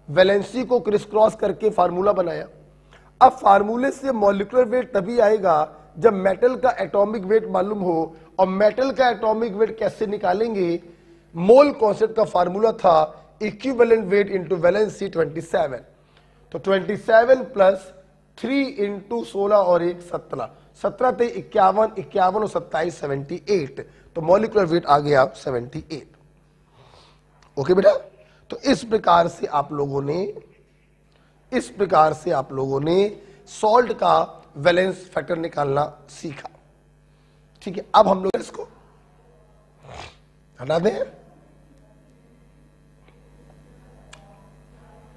वैलेंसी को क्रिस क्रॉस करके फार्मूला बनाया। अब फार्मूले से मॉलिक्यूलर वेट तभी आएगा जब मेटल का एटॉमिक वेट मालूम हो। और मेटल का एटॉमिक वेट कैसे निकालेंगे, मोल कांस्टेंट का फार्मूला था इक्विवेलेंट वेट इंटू वैलेंसी 27, तो 27 प्लस 3 इंटू 16 और 1 17, 17 थे 51, 51 और 27 78, तो मॉलिक्यूलर वेट आ गया 78। ओके बेटा, तो इस प्रकार से आप लोगों ने सॉल्ट का वैलेंस फैक्टर निकालना सीखा। ठीक है, अब हम लोग इसको हटा दें।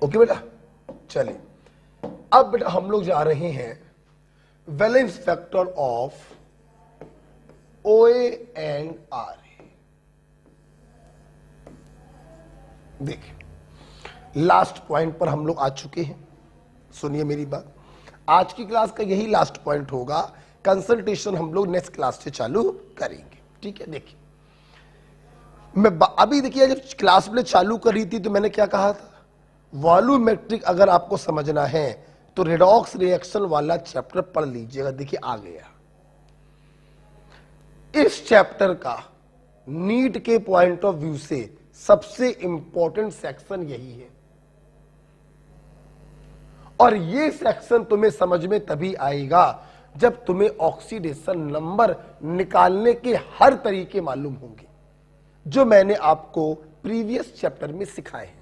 ओके बेटा, चलिए अब बेटा हम लोग जा रहे हैं valence factor of OA and RA। देखिए लास्ट पॉइंट पर हम लोग आ चुके हैं, सुनिए मेरी बात, आज की क्लास का यही लास्ट पॉइंट होगा, कंसल्टेशन हम लोग नेक्स्ट क्लास से चालू करेंगे। ठीक है, देखिए मैं अभी देखिए जब क्लास में चालू कर रही थी तो मैंने क्या कहा था, वॉल्यूमेट्रिक अगर आपको समझना है तो रेडॉक्स रिएक्शन वाला चैप्टर पढ़ लीजिएगा। देखिए आ गया, इस चैप्टर का नीट के पॉइंट ऑफ व्यू से सबसे इंपॉर्टेंट सेक्शन यही है, और ये सेक्शन तुम्हें समझ में तभी आएगा जब तुम्हें ऑक्सीडेशन नंबर निकालने के हर तरीके मालूम होंगे जो मैंने आपको प्रीवियस चैप्टर में सिखाए हैं।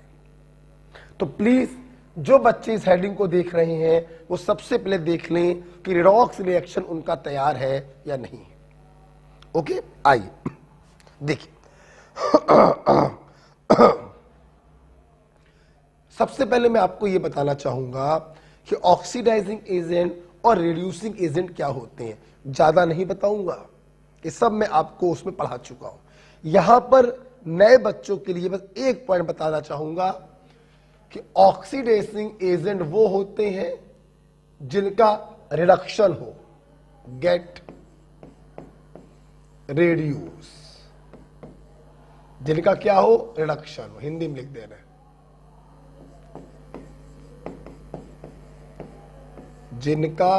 तो प्लीज जो बच्चे इस हेडिंग को देख रहे हैं वो सबसे पहले देख लें कि रेडॉक्स रिएक्शन उनका तैयार है या नहीं है। ओके, आइए देखिए सबसे पहले मैं आपको यह बताना चाहूंगा कि ऑक्सीडाइजिंग एजेंट और रिड्यूसिंग एजेंट क्या होते हैं। ज्यादा नहीं बताऊंगा, ये सब मैं आपको उसमें पढ़ा चुका हूं। यहां पर नए बच्चों के लिए बस एक पॉइंट बताना चाहूंगा कि ऑक्सीडाइजिंग एजेंट वो होते हैं जिनका रिडक्शन हो, गेट रेड्यूस, जिनका क्या हो, रिडक्शन हो, हिंदी में लिख दे रहे हैं, जिनका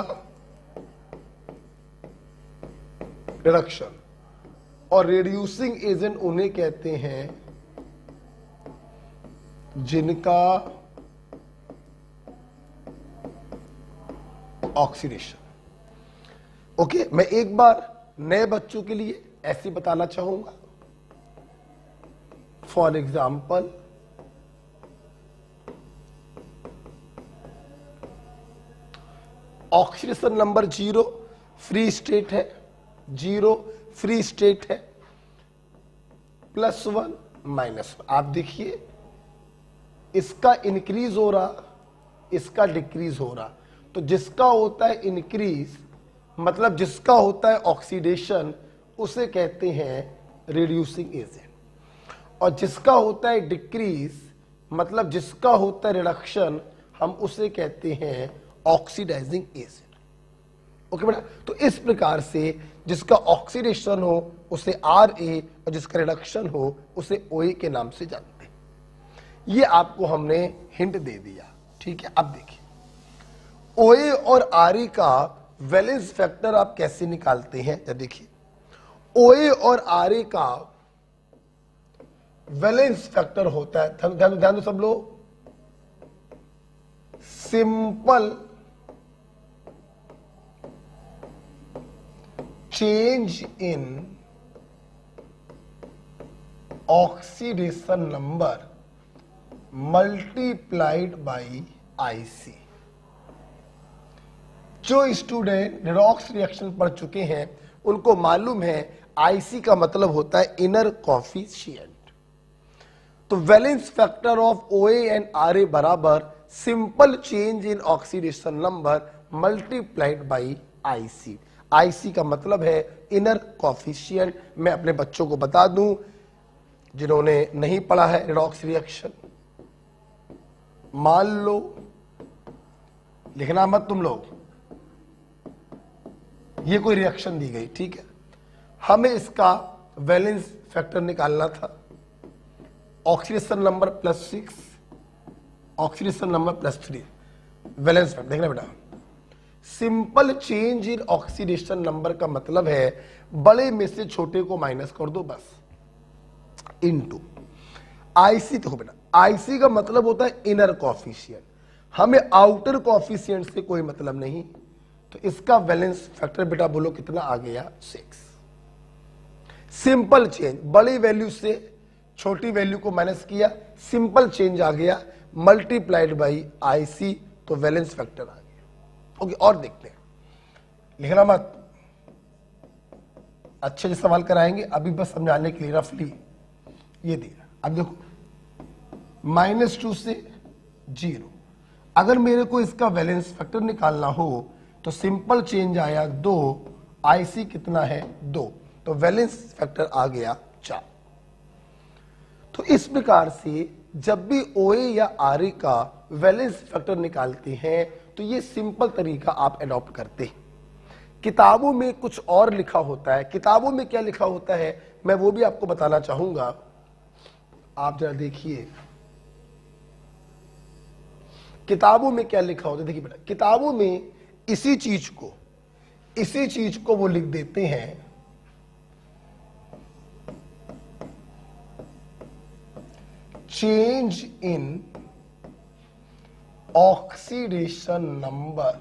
रिडक्शन, और रिड्यूसिंग एजेंट उन्हें कहते हैं जिनका ऑक्सीडेशन। ओके, मैं एक बार नए बच्चों के लिए ऐसे बताना चाहूंगा। For example oxidation number 0 free state है, 0 फ्री स्टेट है, +1 -1। आप देखिए इसका इंक्रीज हो रहा, इसका डिक्रीज हो रहा, तो जिसका होता है इंक्रीज मतलब जिसका होता है ऑक्सीडेशन उसे कहते हैं रिड्यूसिंग एजेंट, और जिसका होता है डिक्रीज मतलब जिसका होता है रिडक्शन हम उसे कहते हैं ऑक्सीडाइजिंग एजेंट। ओके बेटा, तो इस प्रकार से जिसका ऑक्सीडेशन हो उसे RA और जिसका रिडक्शन हो उसे OA के नाम से जानते हैं। ये आपको हमने हिंट दे दिया। ठीक है, अब देखिए OA और RA का वैलेंस फैक्टर आप कैसे निकालते हैं। या देखिए OA और RA का वैलेंस फैक्टर होता है, ध्यान दो सब लोग, simple change in oxidation number multiplied by IC। जो स्टूडेंट रेडॉक्स रिएक्शन पढ़ चुके हैं उनको मालूम है IC का मतलब होता है इनर कॉफिशिएंट। तो valence factor of OA and RA बराबर simple change in oxidation number multiplied by IC। IC का मतलब है इनर कॉफिशिएंट। मैं अपने बच्चों को बता दूं जिन्होंने नहीं पढ़ा है रेडॉक्स रिएक्शन, मान लो, लिखना मत तुम लोग, ये कोई रिएक्शन दी गई, ठीक है, हमें इसका वैलेंस फैक्टर निकालना था, oxidation number +6, oxidation number +3, valence factor देखना बेटा। Simple change in oxidation number का मतलब है बड़े में से छोटे को माइनस कर दो बस। Into IC. देखो बेटा, आईसी का मतलब होता है इनर कॉफिशिएंट, हमें आउटर कॉफिशिएंट से कोई मतलब नहीं। तो इसका बैलेंस फैक्टर बेटा बोलो कितना आ गया, 6। सिंपल चेंज, बड़ी वैल्यू से छोटी वैल्यू को माइनस किया, सिंपल चेंज आ गया, मल्टीप्लाइड बाई आईसी, तो बैलेंस फैक्टर आ गया। ओके, और देखते हैं, लिखना मत, अच्छे से सवाल कराएंगे, अभी बस समझाने के लिए रफली ये दिया। अब देखो -2 से 0, अगर मेरे को इसका बैलेंस फैक्टर निकालना हो तो सिंपल चेंज आया 2, आईसी कितना है 2, तो बैलेंस फैक्टर आ गया 4। तो इस प्रकार से जब भी ओए या आरए का बैलेंस फैक्टर निकालते हैं तो ये सिंपल तरीका आप अडॉप्ट करते हैं। किताबों में कुछ और लिखा होता है, किताबों में क्या लिखा होता है मैं वो भी आपको बताना चाहूंगा। आप जरा देखिए किताबों में क्या लिखा होता है। देखिए बेटा, किताबों में इसी चीज को वो लिख देते हैं चेंज इन ऑक्सीडेशन नंबर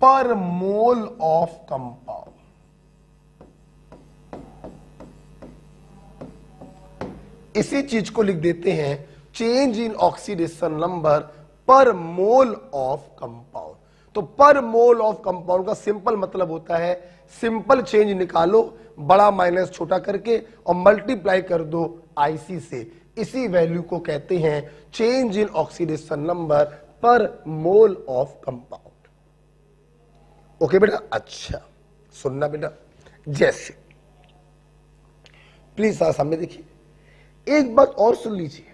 पर मोल ऑफ कंपाउंड। इसी चीज को लिख देते हैं चेंज इन ऑक्सीडेशन नंबर पर मोल ऑफ कंपाउंड। तो पर मोल ऑफ कंपाउंड का सिंपल मतलब होता है सिंपल चेंज निकालो बड़ा माइनस छोटा करके और मल्टीप्लाई कर दो आईसी से, इसी वैल्यू को कहते हैं चेंज इन ऑक्सीडेशन नंबर पर मोल ऑफ कंपाउंड। ओके बेटा, अच्छा सुनना बेटा, जैसे प्लीज सामने देखिए, एक बात और सुन लीजिए।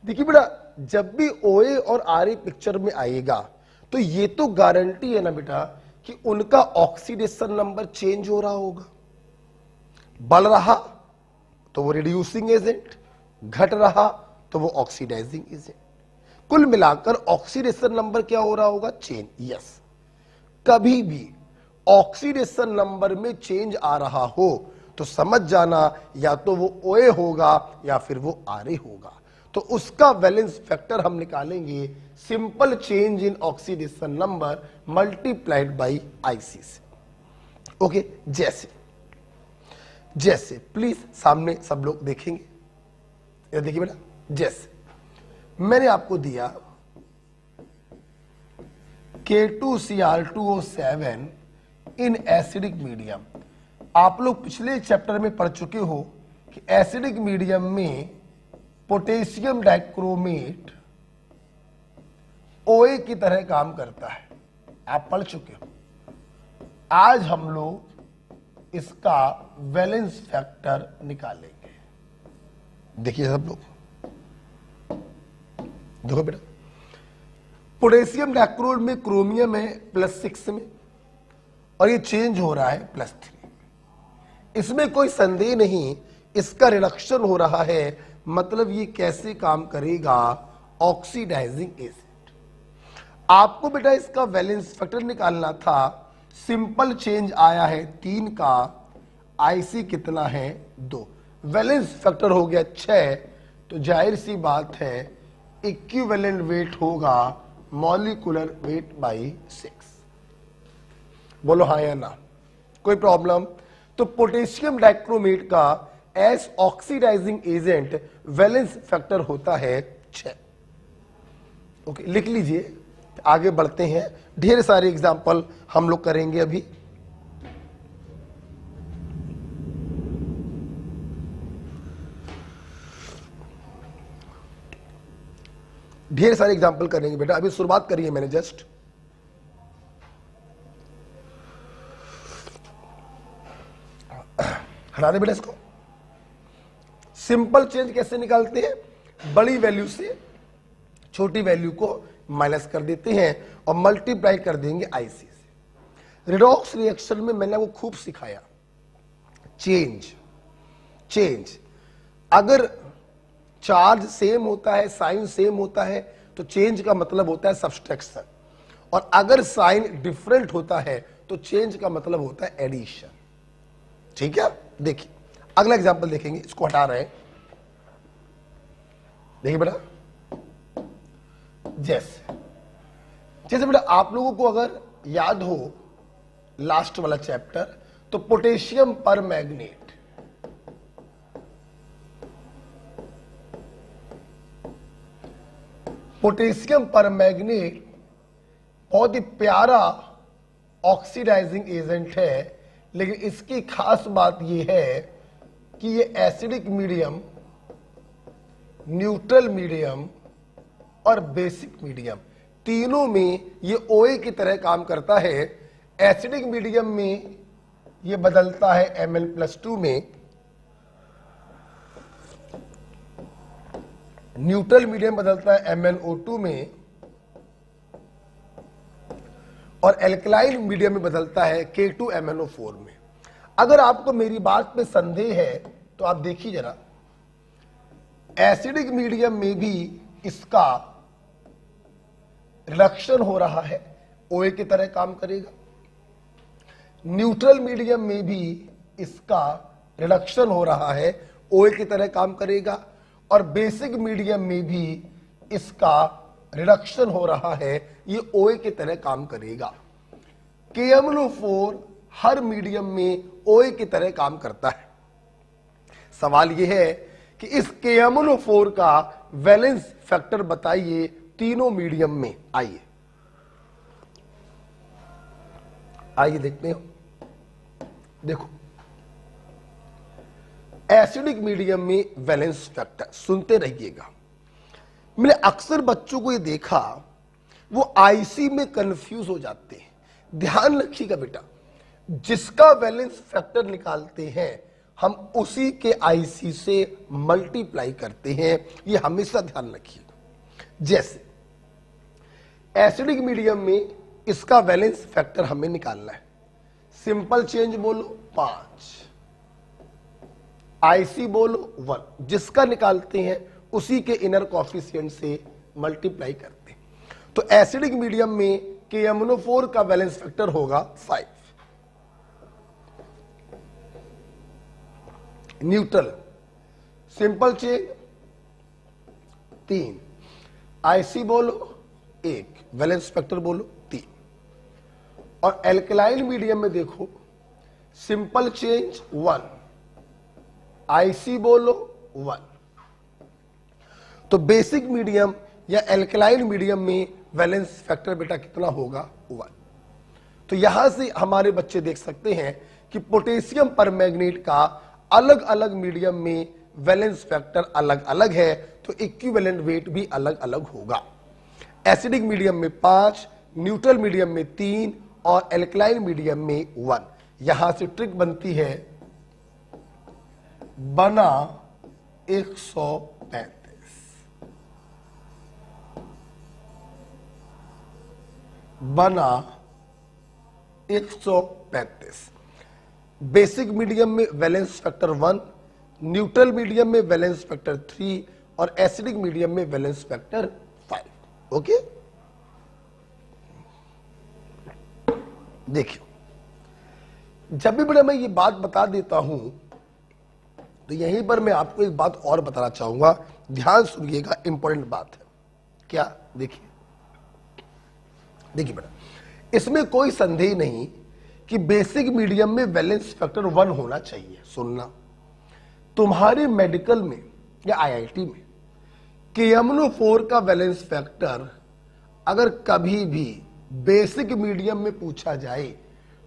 देखिए बेटा, जब भी ओए और आरए पिक्चर में आएगा तो ये तो गारंटी है ना बेटा कि उनका ऑक्सीडेशन नंबर चेंज हो रहा होगा। बढ़ रहा तो वो रिड्यूसिंग एजेंट, घट रहा तो वो ऑक्सीडाइजिंग एजेंट। कुल मिलाकर ऑक्सीडेशन नंबर क्या हो रहा होगा, चेंज। यस, कभी भी ऑक्सीडेशन नंबर में चेंज आ रहा हो तो समझ जाना या तो वो ओए होगा या फिर वो आरए होगा। तो उसका बैलेंस फैक्टर हम निकालेंगे simple change in oxidation number multiplied by IC से। ओके, जैसे प्लीज सामने सब लोग देखेंगे। ये देखिए बेटा, जैसे मैंने आपको दिया K2Cr2O7 इन एसिडिक मीडियम। आप लोग पिछले चैप्टर में पढ़ चुके हो कि एसिडिक मीडियम में पोटेशियम डाइक्रोमेट ओए की तरह काम करता है, आप पढ़ चुके हो। आज हम लोग इसका बैलेंस फैक्टर निकालेंगे। देखिए सब लोग, देखो बेटा, पोटेशियम डाइक्रोमेट में क्रोमियम है +6 में और ये चेंज हो रहा है +3। इसमें कोई संदेह नहीं, इसका रिडक्शन हो रहा है, मतलब ये कैसे काम करेगा, ऑक्सीडाइजिंग एजेंट। आपको बेटा इसका बैलेंस फैक्टर निकालना था, सिंपल चेंज आया है 3 का, आईसी कितना है 2, बैलेंस फैक्टर हो गया 6। तो जाहिर सी बात है इक्विवेलेंट वेट होगा मॉलिक्यूलर वेट बाई 6। बोलो हाँ या ना, कोई प्रॉब्लम? तो पोटेशियम डाइक्रोमेट का as oxidizing agent valence factor होता है 6। ओके, लिख लीजिए, आगे बढ़ते हैं। ढेर सारे एग्जाम्पल हम लोग करेंगे अभी। ढेर सारे एग्जाम्पल करेंगे बेटा, अभी शुरुआत करिए मैंने जस्ट। हटा दे बेटा इसको। सिंपल चेंज कैसे निकालते हैं, बड़ी वैल्यू से छोटी वैल्यू को माइनस कर देते हैं और मल्टीप्लाई कर देंगे आईसी से। रिडॉक्स रिएक्शन में मैंने वो खूब सिखाया, चेंज अगर चार्ज सेम होता है, साइन सेम होता है, तो चेंज का मतलब होता है सब्सट्रैक्शन, और अगर साइन डिफरेंट होता है तो चेंज का मतलब होता है एडिशन। ठीक है, देखिए अगला एग्जाम्पल देखेंगे, इसको हटा रहे हैं। देखिए बेटा, जैसे बेटा आप लोगों को अगर याद हो लास्ट वाला चैप्टर, तो पोटेशियम पर मैग्नेट, पोटेशियम पर मैग्नेट बहुत ही प्यारा ऑक्सीडाइजिंग एजेंट है, लेकिन इसकी खास बात यह है कि ये एसिडिक मीडियम, न्यूट्रल मीडियम और बेसिक मीडियम तीनों में ये OA की तरह काम करता है। एसिडिक मीडियम में ये बदलता है Mn+2 में, न्यूट्रल मीडियम बदलता है MnO2 में, और एल्कलाइन मीडियम में बदलता है K2MnO4 में। अगर आपको मेरी बात पे संदेह है तो आप देखिए जरा, एसिडिक मीडियम में भी इसका रिडक्शन हो रहा है, OA की तरह काम करेगा। न्यूट्रल मीडियम में भी इसका रिडक्शन हो रहा है, OA की तरह काम करेगा। और बेसिक मीडियम में भी इसका रिडक्शन हो रहा है, ये OA की तरह काम करेगा। KMnO4 हर मीडियम में OA की तरह काम करता है। सवाल यह है कि इस KMnO4 का वैलेंस फैक्टर बताइए तीनों मीडियम में। आइए देखते हैं। देखो, एसिडिक मीडियम में वैलेंस फैक्टर, सुनते रहिएगा। मैंने अक्सर बच्चों को ये देखा, वो IC में कंफ्यूज हो जाते हैं। ध्यान रखिएगा बेटा, जिसका वैलेंस फैक्टर निकालते हैं हम उसी के IC से मल्टीप्लाई करते हैं, ये हमेशा ध्यान रखिएगा। जैसे एसिडिक मीडियम में इसका वैलेंस फैक्टर हमें निकालना है, सिंपल चेंज बोलो 5, IC बोलो 1, जिसका निकालते हैं उसी के इनर कोएफिशिएंट से मल्टीप्लाई करते हैं। तो एसिडिक मीडियम में KMnO4 का वैलेंस फैक्टर होगा 5। न्यूट्रल सिंपल चेंज 3, IC बोलो 1, वैलेंस फैक्टर बोलो 3। और एल्कलाइन मीडियम में देखो, सिंपल चेंज 1, IC बोलो 1। तो बेसिक मीडियम या एल्कलाइन मीडियम में वैलेंस फैक्टर बेटा कितना होगा 1। तो यहां से हमारे बच्चे देख सकते हैं कि पोटेशियम परमैंगनेट का अलग अलग मीडियम में वैलेंस फैक्टर अलग अलग है, तो इक्विवेलेंट वेट भी अलग अलग होगा। एसिडिक मीडियम में 5, न्यूट्रल मीडियम में 3 और एल्कलाइन मीडियम में 1। यहां से ट्रिक बनती है, बना 135, बना 135। बेसिक मीडियम में वैलेंस फैक्टर 1, न्यूट्रल मीडियम में वैलेंस फैक्टर 3 और एसिडिक मीडियम में वैलेंस फैक्टर 5। ओके, देखिए, जब भी बेटा मैं ये बात बता देता हूं तो यहीं पर मैं आपको एक बात और बताना चाहूंगा, ध्यान सुनिएगा, इंपॉर्टेंट बात है। क्या? देखिए बेटा, इसमें कोई संदेह नहीं कि बेसिक मीडियम में वैलेंस फैक्टर 1 होना चाहिए। सुनना, तुम्हारे मेडिकल में या IIT में KMnO4 का वैलेंस फैक्टर अगर कभी भी बेसिक मीडियम में पूछा जाए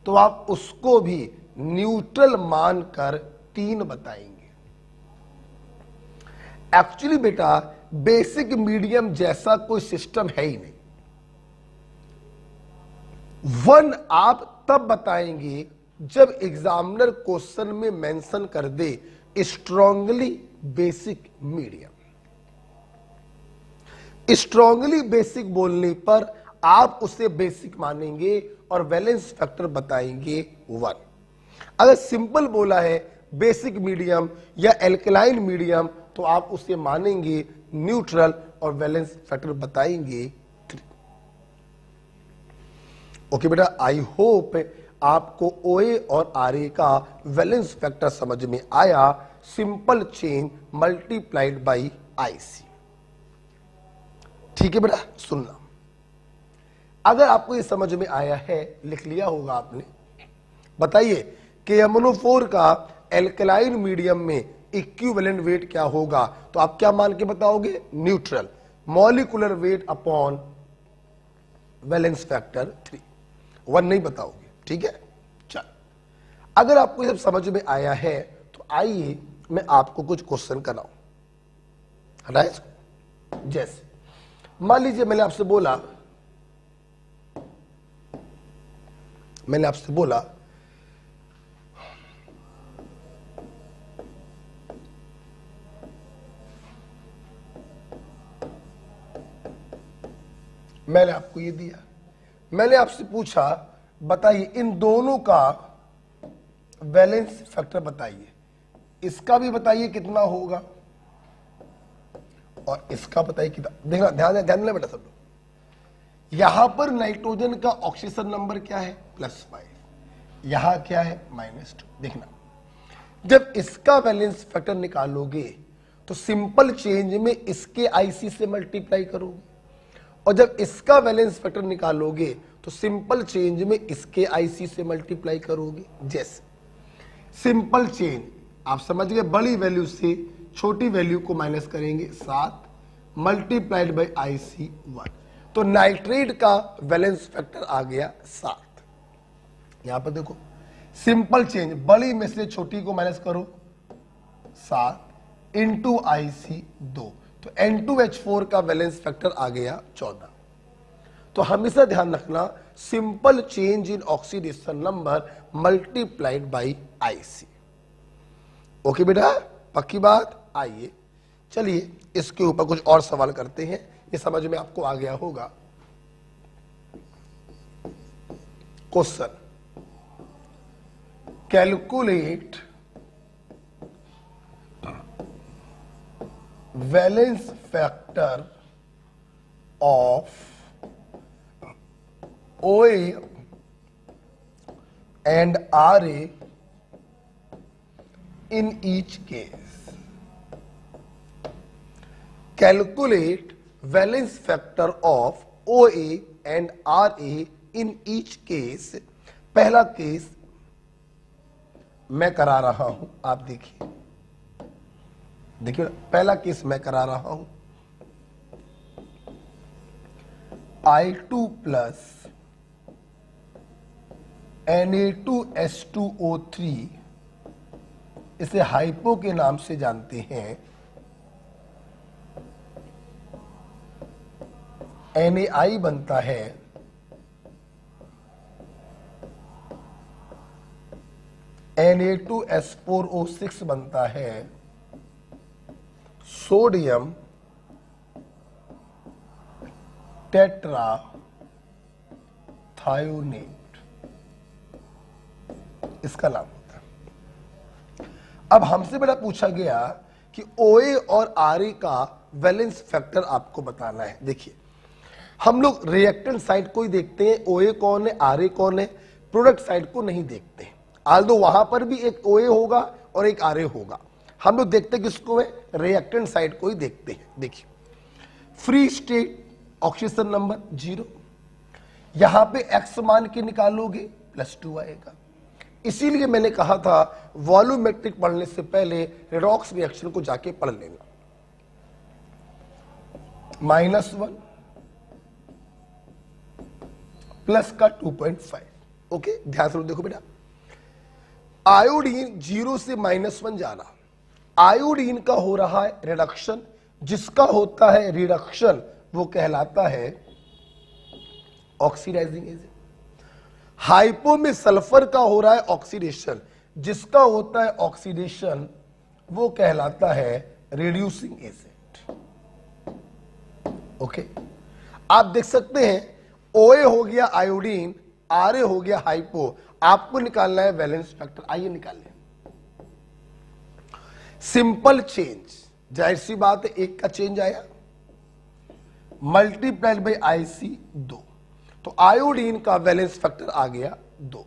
तो आप उसको भी न्यूट्रल मानकर 3 बताएंगे। एक्चुअली बेटा बेसिक मीडियम जैसा कोई सिस्टम है ही नहीं। 1 आप तब बताएंगे जब एग्जामिनर क्वेश्चन में मेंशन कर दे strongly basic medium. Strongly basic बोलने पर आप उसे बेसिक मानेंगे और वैलेंस फैक्टर बताएंगे 1। अगर सिंपल बोला है बेसिक मीडियम या एल्कलाइन मीडियम तो आप उसे मानेंगे न्यूट्रल और वैलेंस फैक्टर बताएंगे 3। ओके बेटा, आई होप आपको OA और RA का वैलेंस फैक्टर समझ में आया, simple chain multiplied by IC। ठीक है बेटा, सुनना। अगर आपको ये समझ में आया है, लिख लिया होगा आपने, बताइए कि MnO4 का एल्कलाइन मीडियम में इक्विवेलेंट वेट क्या होगा? तो आप क्या मान के बताओगे? Neutral, molecular weight upon valence factor 3, 1 नहीं बताओगे। ठीक है, चल, अगर आपको ये सब समझ में आया है तो आइए मैं आपको कुछ क्वेश्चन कराऊं, हटा इसको। जैसे मान लीजिए मैंने आपसे बोला मैंने आपको ये दिया, मैंने आपसे पूछा बताइए इन दोनों का वैलेंस फैक्टर बताइए, इसका भी बताइए कितना होगा और इसका बताइए कितना। देखना, ध्यान देना बेटा सब लोग। यहां पर नाइट्रोजन का ऑक्सीजन नंबर क्या है? +5, यहां क्या है? -2। देखना, जब इसका वैलेंस फैक्टर निकालोगे तो सिंपल चेंज में इसके IC से मल्टीप्लाई करोगे, और जब इसका वैलेंस फैक्टर निकालोगे तो सिंपल चेंज में इसके IC से मल्टीप्लाई करोगे। जैसे सिंपल चेंज आप समझ गए, बड़ी वैल्यू से छोटी वैल्यू को माइनस करेंगे, 7 मल्टीप्लाइड बाई IC 1, तो नाइट्रेट का वैलेंस फैक्टर आ गया 7। यहां पर देखो, सिंपल चेंज बड़ी में से छोटी को माइनस करो, 7 इंटू IC 2, तो N2H4 का वैलेंस फैक्टर आ गया 14। तो हमेशा ध्यान रखना, simple change in oxidation number multiplied by IC। Okay बेटा, पक्की बात। आइए चलिए इसके ऊपर कुछ और सवाल करते हैं, ये समझ में आपको आ गया होगा। Question, calculate valence factor of OA and RA in each case. Calculate valence factor of OA and RA in each case. पहला केस मैं करा रहा हूं, आप देखिए, पहला केस मैं करा रहा हूं। I2 प्लस Na2H2O3, इसे हाइपो के नाम से जानते हैं। Na बनता है Na2H4O6 बनता है सोडियम टेट्रा थायोनेट, इसका नाम होता है। अब हमसे बेटा पूछा गया कि OA और RA का वैलेंस फैक्टर आपको बताना है। देखिए, हम लोग रिएक्टेंट साइड को ही देखते हैं, OA कौन है, RA कौन है, प्रोडक्ट साइड को नहीं देखते हैं। आल्दो वहां पर भी एक OA होगा और एक RA होगा, हम लोग देखते हैं किसको है, रिएक्टेंट साइड को ही देखते हैं। देखिए, फ्री स्टेट ऑक्सीजन नंबर 0, यहां पे X मान के निकालोगे +2 आएगा। इसीलिए मैंने कहा था वॉल्यूमेट्रिक पढ़ने से पहले रेडॉक्स रिएक्शन को जाके पढ़ लेना। -1 प्लस का 2.5। ओके, ध्यान से देखो बेटा, आयोडीन 0 से -1 जाना, आयोडीन का हो रहा है रिडक्शन, जिसका होता है रिडक्शन वो कहलाता है ऑक्सीडाइजिंग एजेंट। हाइपो में सल्फर का हो रहा है ऑक्सीडेशन, जिसका होता है ऑक्सीडेशन वो कहलाता है रिड्यूसिंग एजेंट। ओके, आप देख सकते हैं OA हो गया आयोडीन, RA हो गया हाइपो, आपको निकालना है वैलेंस फैक्टर। आइए निकालें। सिंपल चेंज, जाहिर सी बात है, एक का चेंज आया, मल्टीप्लाइड बाई IC 2, तो आयोडीन का वैलेंस फैक्टर आ गया 2।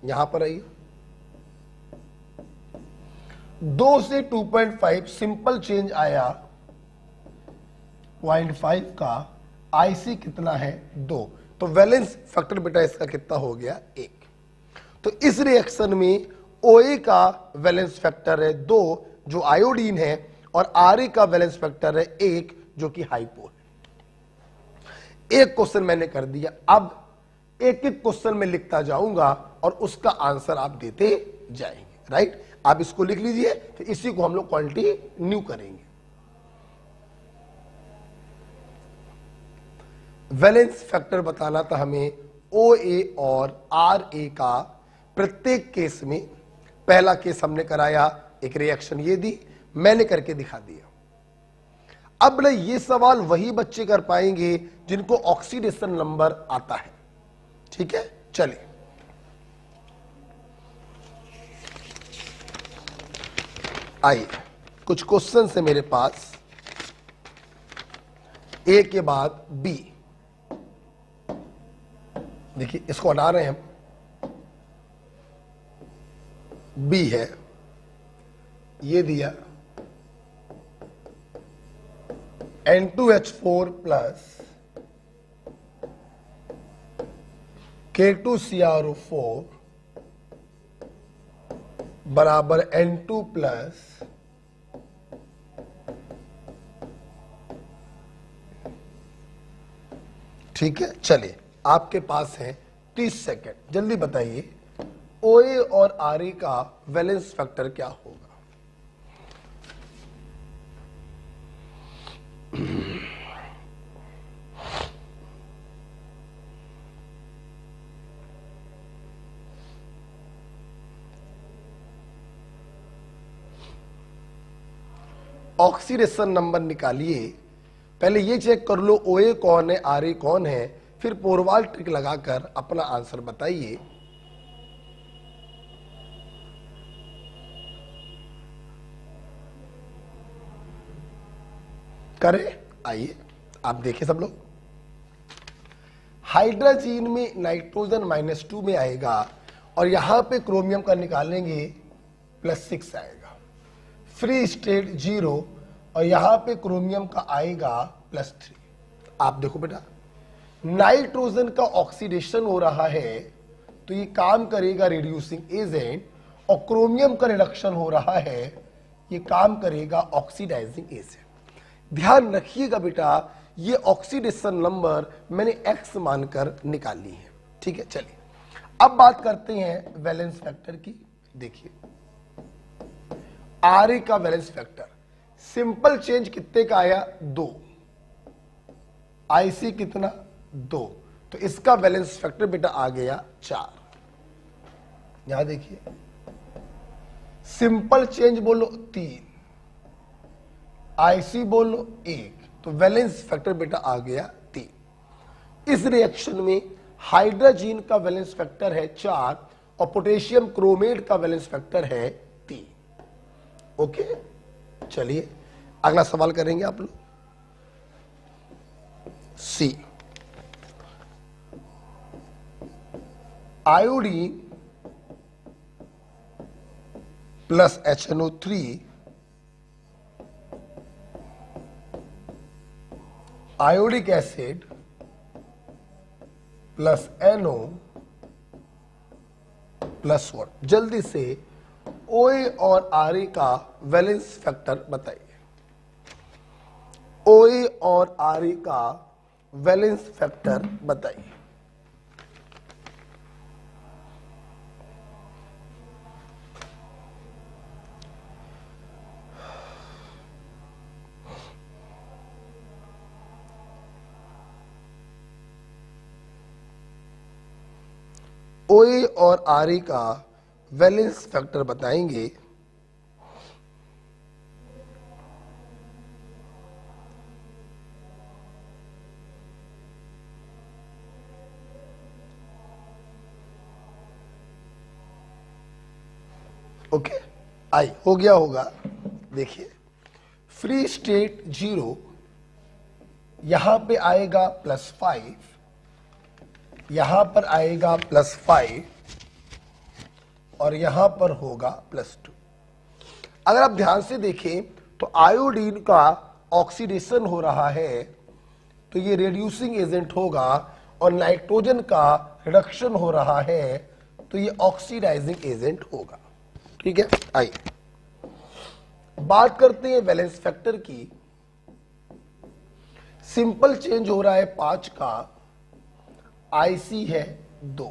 यहां पर आइए, 2 से 2.5 सिंपल चेंज आया 0.5 का, आईसी कितना है 2, तो वैलेंस फैक्टर बेटा इसका कितना हो गया 1। तो इस रिएक्शन में ओए का वैलेंस फैक्टर है 2 जो आयोडीन है, और आरए का वैलेंस फैक्टर है 1 जो कि हाइपो है। एक क्वेश्चन मैंने कर दिया, अब एक एक क्वेश्चन में लिखता जाऊंगा और उसका आंसर आप देते जाएंगे, राइट। आप इसको लिख लीजिए, तो इसी को हम लोग कंटिन्यू करेंगे। वैलेंस फैक्टर बताना था हमें OA और RA का प्रत्येक केस में। पहला केस हमने कराया, एक रिएक्शन ये दी, मैंने करके दिखा दिया। अब ना ये सवाल वही बच्चे कर पाएंगे जिनको ऑक्सीडेशन नंबर आता है, ठीक है। चलिए आइए, कुछ क्वेश्चन है मेरे पास, ए के बाद बी। देखिए इसको हटा रहे हैं हम, बी है, ये दिया N2H4 प्लस K2CrO4 बराबर N2 प्लस ठीक है। चलिए आपके पास है 30 सेकेंड, जल्दी बताइए OA और RA का वैलेंस फैक्टर क्या होगा। ऑक्सीडेशन नंबर निकालिए, पहले ये चेक कर लो OA कौन है RA कौन है, फिर पोरवाल ट्रिक लगाकर अपना आंसर बताइए। करें, आइए आप देखिए सब लोग। हाइड्रोजन में नाइट्रोजन -2 में आएगा, और यहां पे क्रोमियम का निकालेंगे +6 आएगा। फ्री स्टेट 0, और यहां पे क्रोमियम का आएगा +3। आप देखो बेटा, नाइट्रोजन का ऑक्सीडेशन हो रहा है तो ये काम करेगा रिड्यूसिंग एजेंट, और क्रोमियम का रिडक्शन हो रहा है, ये काम करेगा ऑक्सीडाइजिंग एजेंट। ध्यान रखिएगा बेटा, ये ऑक्सीडेशन नंबर मैंने x मानकर निकाली है, ठीक है। चलिए अब बात करते हैं वैलेंस फैक्टर की। देखिए RA का वैलेंस फैक्टर सिंपल चेंज कितने का आया 2, IC कितना 2, तो इसका वैलेंस फैक्टर बेटा आ गया 4। यहां देखिए सिंपल चेंज बोलो 3, IC बोलो 1, तो वैलेंस फैक्टर बेटा आ गया 3। इस रिएक्शन में हाइड्रोजन का वैलेंस फैक्टर है 4, और पोटेशियम क्रोमेट का वैलेंस फैक्टर है 3। ओके, चलिए अगला सवाल करेंगे आप लोग। C, iodine plus HNO3 iodic acid plus NO plus 1। जल्दी से OA और RA का वैलेंस फैक्टर बताइए। OA और RA का वैलेंस फैक्टर बताइए। OA और RA का वैलेंस फैक्टर बताएंगे। ओके, आई हो गया होगा। देखिए फ्री स्टेट 0, यहां पे आएगा +5, यहां पर आएगा +5, और यहां पर होगा +2। अगर आप ध्यान से देखें तो आयोडीन का ऑक्सीडेशन हो रहा है तो ये रिड्यूसिंग एजेंट होगा, और नाइट्रोजन का रिडक्शन हो रहा है तो ये ऑक्सीडाइजिंग एजेंट होगा। ठीक है, आइए बात करते हैं वैलेंस फैक्टर की। सिंपल चेंज हो रहा है 5 का, आईसी है 2,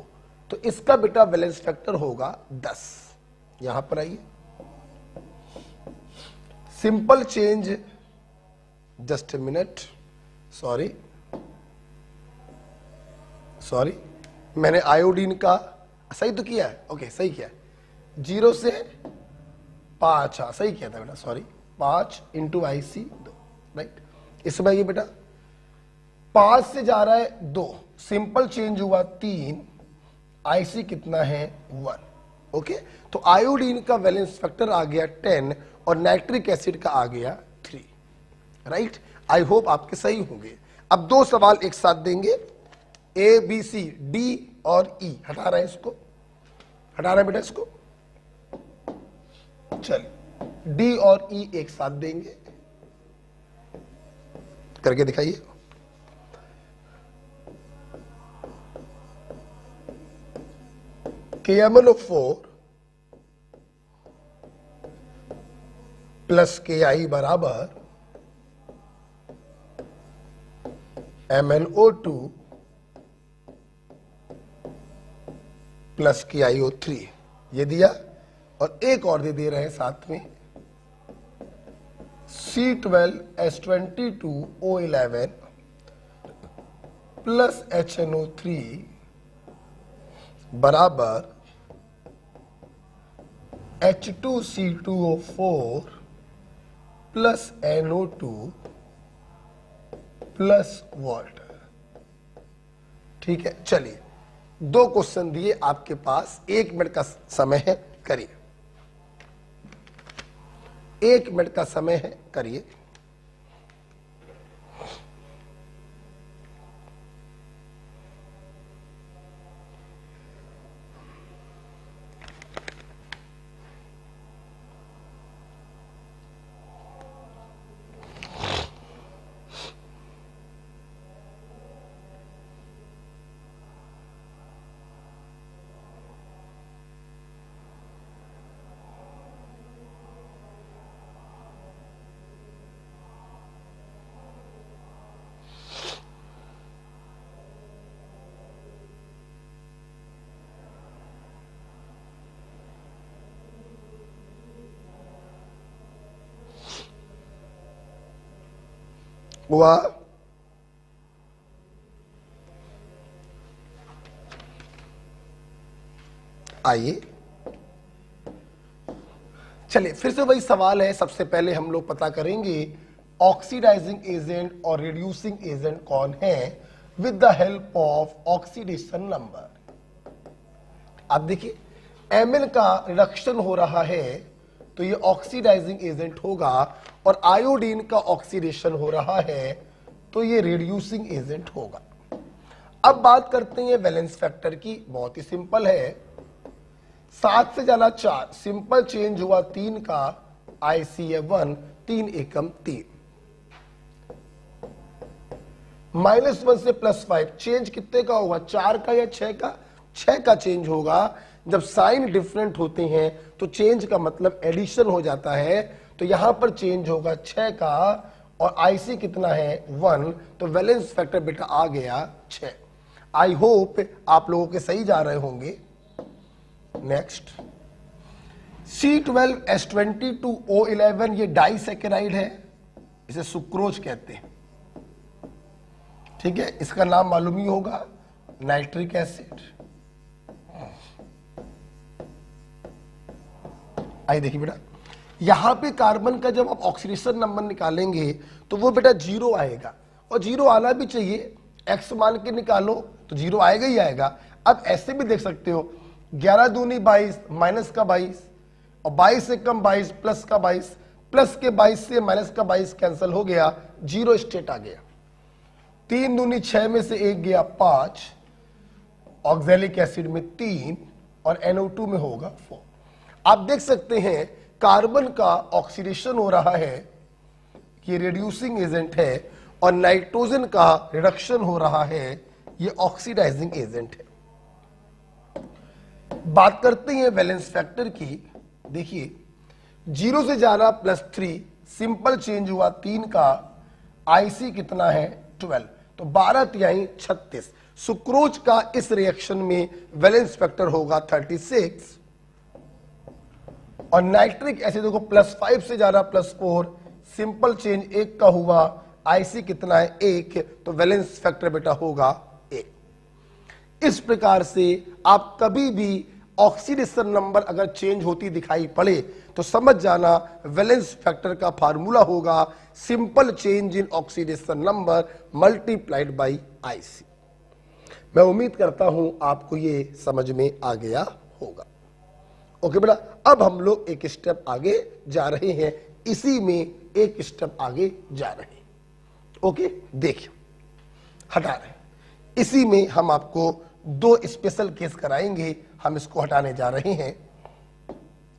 तो इसका बेटा वैलेंस फैक्टर होगा 10। यहां पर आइए, simple change, just a minute, sorry मैंने आयोडीन का सही तो किया है, ओके सही किया है, 0 से 5, हाँ सही किया था बेटा, सॉरी 5 इंटू IC 2, राइट। इसमें ये बेटा 5 से जा रहा है 2, सिंपल चेंज हुआ 3, IC कितना है 1, ओके। तो आयोडीन का वैलेंस फैक्टर आ गया 10 और नाइट्रिक एसिड का आ गया 3, राइट। आई होप आपके सही होंगे। अब 2 सवाल एक साथ देंगे, A B C D और E, हटा रहे हैं इसको, हटा रहे हैं बेटा इसको, चलिए D और E एक साथ देंगे, करके दिखाइए। KMnO4 प्लस KI बराबर MnO2 प्लस KiO3, ये दिया, और एक और दे रहे हैं साथ में, C12H22O11 प्लस HNO3 बराबर H2C2O4 plus NO2 plus water. ठीक है, चलिए 2 क्वेश्चन दिए आपके पास, 1 मिनट का समय है, करिए, 1 मिनट का समय है, करिए। हुआ, आइए चलिए फिर से वही सवाल है। सबसे पहले हम लोग पता करेंगे ऑक्सीडाइजिंग एजेंट और रिड्यूसिंग एजेंट कौन है with the help of oxidation number. अब देखिए Mn का रिडक्शन हो रहा है तो ये ऑक्सीडाइजिंग एजेंट होगा, और आयोडीन का ऑक्सीडेशन हो रहा है तो ये रिड्यूसिंग एजेंट होगा। अब बात करते हैं वैलेंस फैक्टर की, बहुत ही सिंपल है, 7 से जाना 4, सिंपल चेंज हुआ 3 का, ICA1 3 एकम 3, -1 से +5 चेंज कितने का होगा, 4 का या 6 का, 6 का चेंज होगा। जब साइन डिफरेंट होते हैं तो चेंज का मतलब एडिशन हो जाता है, तो यहां पर चेंज होगा 6 का, और IC कितना है 1, तो वैलेंस फैक्टर बेटा आ गया 6। आई होप आप लोगों के सही जा रहे होंगे। नेक्स्ट C12H22O11 ये डाइसैकेराइड है, इसे सुक्रोज कहते हैं, ठीक है, इसका नाम मालूम ही होगा, नाइट्रिक एसिड। आइए देखिए बेटा, यहां पे कार्बन का जब आप ऑक्सीडेशन नंबर निकालेंगे तो वो बेटा 0 आएगा, और 0 आना भी चाहिए, x मान के निकालो तो 0 आएगा ही आएगा। अब ऐसे भी देख सकते हो 11 दूनी 22, माइनस का 22, और 22 से कम 22, प्लस का 22, प्लस के 22 से माइनस का 22 कैंसिल हो गया, 0 स्टेट आ गया। 3 दूनी 6 में से 1 गया 5, ऑक्सैलिक एसिड में 3, और NO2 में होगा 4। आप देख सकते हैं कार्बन का ऑक्सीडेशन हो रहा है, ये रिड्यूसिंग एजेंट है, और नाइट्रोजन का रिडक्शन हो रहा है, ये ऑक्सीडाइजिंग एजेंट है। बात करते हैं वैलेंस फैक्टर की। देखिए 0 से जाना +3, सिंपल चेंज हुआ 3 का, IC कितना है 12, तो 12 तिहाई 36। सुक्रोज का इस रिएक्शन में वैलेंस फैक्टर होगा 36, और नाइट्रिक एसिड देखो +5 से जाना +4, सिंपल चेंज 1 का हुआ, IC कितना है 1, तो वैलेंस फैक्टर बेटा होगा 1। इस प्रकार से आप कभी भी ऑक्सीडेशन नंबर अगर चेंज होती दिखाई पड़े तो समझ जाना वैलेंस फैक्टर का फार्मूला होगा simple change in oxidation number multiplied by IC। मैं उम्मीद करता हूं आपको ये समझ में आ गया होगा। ओके बेटा, अब हम लोग एक स्टेप आगे जा रहे हैं, इसी में एक स्टेप आगे जा रहे हैं। ओके देखिए, हटा रहे हैं, इसी में हम आपको 2 स्पेशल केस कराएंगे, हम इसको हटाने जा रहे हैं।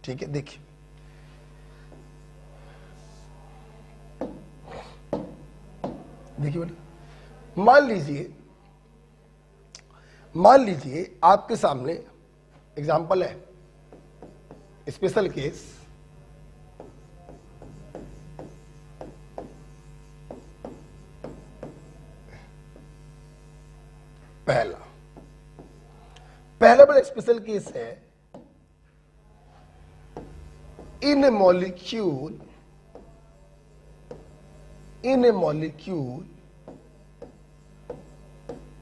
ठीक है, देखिए देखिए बेटा, मान लीजिए आपके सामने एग्जाम्पल है, स्पेशल केस, पहला बड़ा स्पेशल केस है, इन ए molecule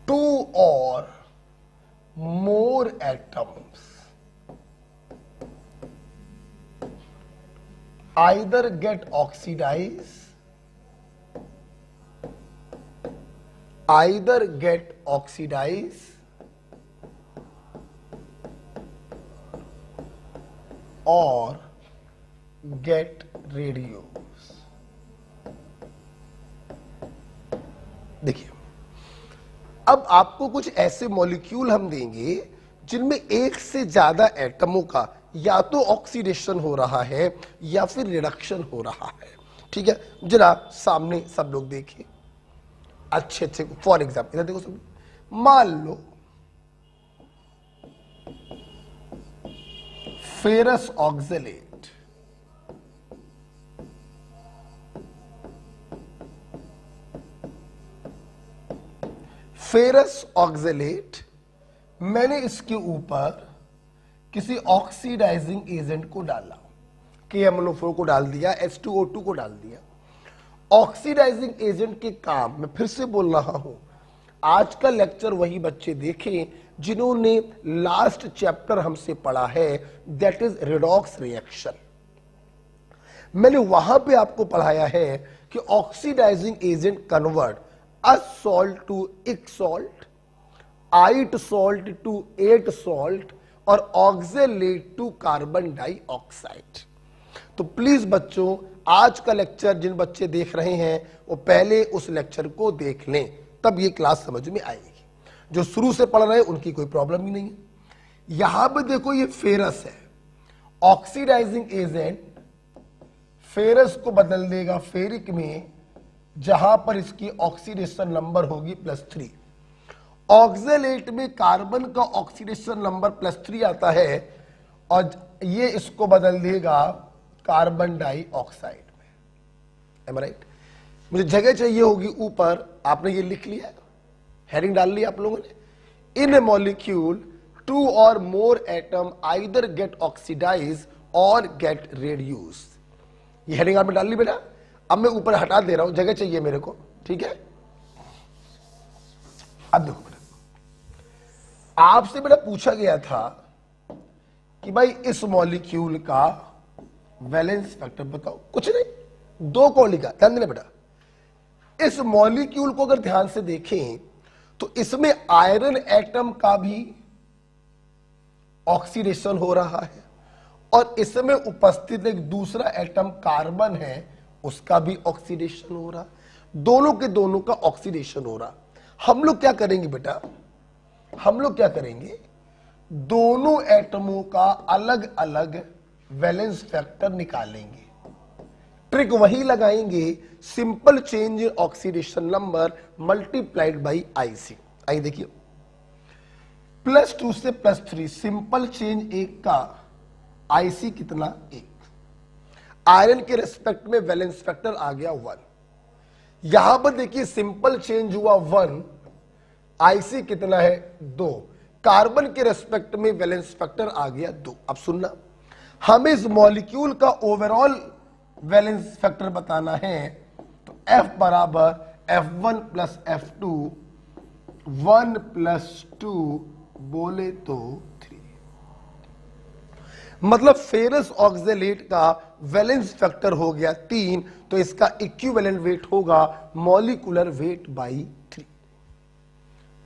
2 or more atoms either get oxidized or get reduced। देखिए, अब आपको कुछ ऐसे मॉलिक्यूल हम देंगे जिनमें एक से ज्यादा एटमों का या तो ऑक्सीडेशन हो रहा है या फिर रिडक्शन हो रहा है। ठीक है, जरा सामने सब लोग देखिए अच्छे अच्छे। फॉर एग्जाम्पल इधर देखो सब, मान लो फेरस ऑक्जेलेट, मैंने इसके ऊपर किसी ऑक्सीडाइजिंग एजेंट को डाला, KMnO4 को डाल दिया, H2O2 को डाल दिया। ऑक्सीडाइजिंग एजेंट के काम, मैं फिर से बोल रहा हूं, आज का लेक्चर वही बच्चे देखें जिन्होंने लास्ट चैप्टर हमसे पढ़ा है, दैट इज रिडॉक्स रिएक्शन। मैंने वहां पे आपको पढ़ाया है कि oxidising agent convert a salt to ic salt, ite salt to ate salt, और ऑक्जेलेट टू कार्बन डाइऑक्साइड। तो प्लीज बच्चों, आज का लेक्चर जिन बच्चे देख रहे हैं वो पहले उस लेक्चर को देख लें, तब ये क्लास समझ में आएगी। जो शुरू से पढ़ रहे हैं उनकी कोई प्रॉब्लम ही नहीं है। यहां पे देखो ये फेरस है, ऑक्सीडाइजिंग एजेंट फेरस को बदल देगा फेरिक में, जहां पर इसकी ऑक्सीडेशन नंबर होगी +3। ऑक्जेलेट में कार्बन का ऑक्सीडेशन नंबर +3 आता है, और ये इसको बदल देगा कार्बन डाइऑक्साइड में। Am right? मुझे जगह चाहिए होगी ऊपर, आपने ये लिख लिया, हेडिंग डाल लिया आप लोगों ने। इन ए molecule 2 or more atom either get oxidized or get reduced। ये हेडिंग आपने डाल ली बेटा। अब मैं ऊपर हटा दे रहा हूं, जगह चाहिए मेरे को। ठीक है, अब देखो बेटा, आपसे बेटा पूछा गया था कि भाई इस मॉलिक्यूल का वैलेंस फैक्टर बताओ। कुछ नहीं, 2 को लिखा, ध्यान देना बेटा। इस मॉलिक्यूल को अगर ध्यान से देखें तो इसमें आयरन एटम का भी ऑक्सीडेशन हो रहा है, और इसमें उपस्थित एक दूसरा एटम कार्बन है, उसका भी ऑक्सीडेशन हो रहा। दोनों के दोनों का ऑक्सीडेशन हो रहा। हम लोग क्या करेंगे बेटा, हम लोग क्या करेंगे, दोनों एटमों का अलग अलग वैलेंस फैक्टर निकालेंगे। ट्रिक वही लगाएंगे, simple change in oxidation number multiplied by IC. आई देखिए, +2 से +3 सिंपल चेंज एक का, आईसी कितना 1। आयरन के रेस्पेक्ट में वैलेंस फैक्टर आ गया 1। यहां पर देखिए सिंपल चेंज हुआ 1, आईसी कितना है 2। कार्बन के रेस्पेक्ट में वैलेंस फैक्टर आ गया 2। अब सुनना, हमें इस मॉलिक्यूल का ओवरऑल वैलेंस फैक्टर बताना है, तो F बराबर F1 प्लस F2, 1 प्लस 2 बोले तो 3। मतलब फेरस ऑक्सैलेट का वैलेंस फैक्टर हो गया 3, तो इसका इक्विवेलेंट वेट होगा molecular weight by 3।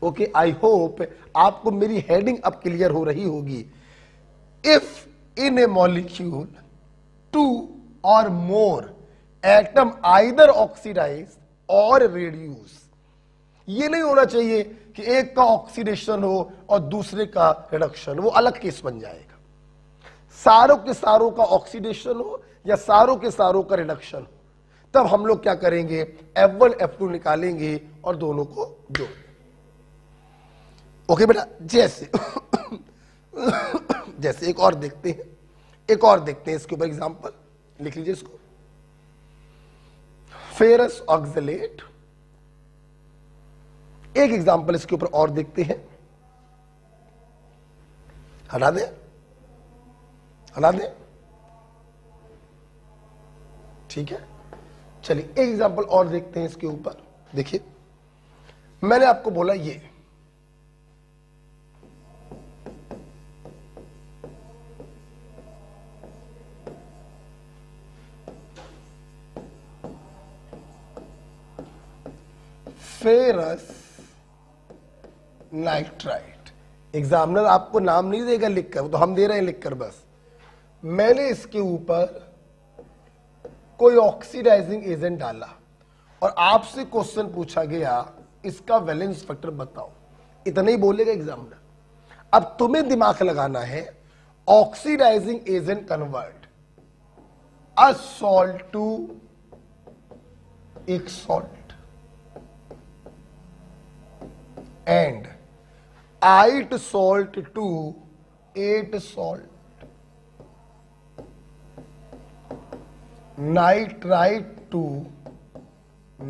Okay, I hope आपको मेरी हेडिंग अब क्लियर हो रही होगी। If in A molecule 2 or more atom either oxidize or reduce, ये नहीं होना चाहिए कि एक का ऑक्सीडेशन हो और दूसरे का रिडक्शन, वो अलग केस बन जाएगा। सारों के सारों का ऑक्सीडेशन हो या सारों के सारों का रिडक्शन हो, तब हम लोग क्या करेंगे, F1 F2 निकालेंगे और दोनों को जोड़। ओके बेटा, जैसे जैसे एक और देखते हैं, इसके ऊपर एग्जांपल लिख लीजिए इसको। फेरस ऑक्सैलेट, एक एग्जांपल इसके ऊपर और देखते हैं। हटा दें, ठीक है। चलिए एक एग्जांपल और देखते हैं इसके ऊपर। देखिए, मैंने आपको बोला ये फेरस नाइट्राइट। एग्जामिनर आपको नाम नहीं देगा लिखकर, तो हम दे रहे हैं लिखकर बस। मैंने इसके ऊपर कोई ऑक्सीडाइजिंग एजेंट डाला और आपसे क्वेश्चन पूछा गया इसका वैलेंस फैक्टर बताओ, इतना ही बोलेगा एग्जामिनर। अब तुम्हें दिमाग लगाना है, oxidizing agent convert a salt to एक salt and 8 salt to 8 salt, nitrite to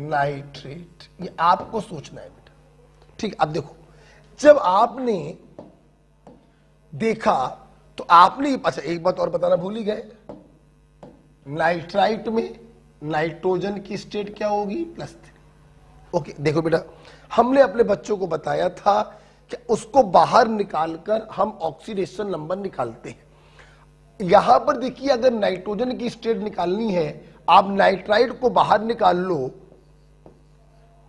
nitrate। ये आपको सोचना है बेटा, ठीक। अब देखो, जब आपने देखा तो आपने, अच्छा एक बात और बताना भूल ही गए, नाइट्राइट में नाइट्रोजन की स्टेट क्या होगी, +3। ओके, देखो बेटा, हमने अपने बच्चों को बताया था कि उसको बाहर निकालकर हम ऑक्सीडेशन नंबर निकालते हैं। यहां पर देखिए, अगर नाइट्रोजन की स्टेट निकालनी है, आप नाइट्राइट को बाहर निकाल लो,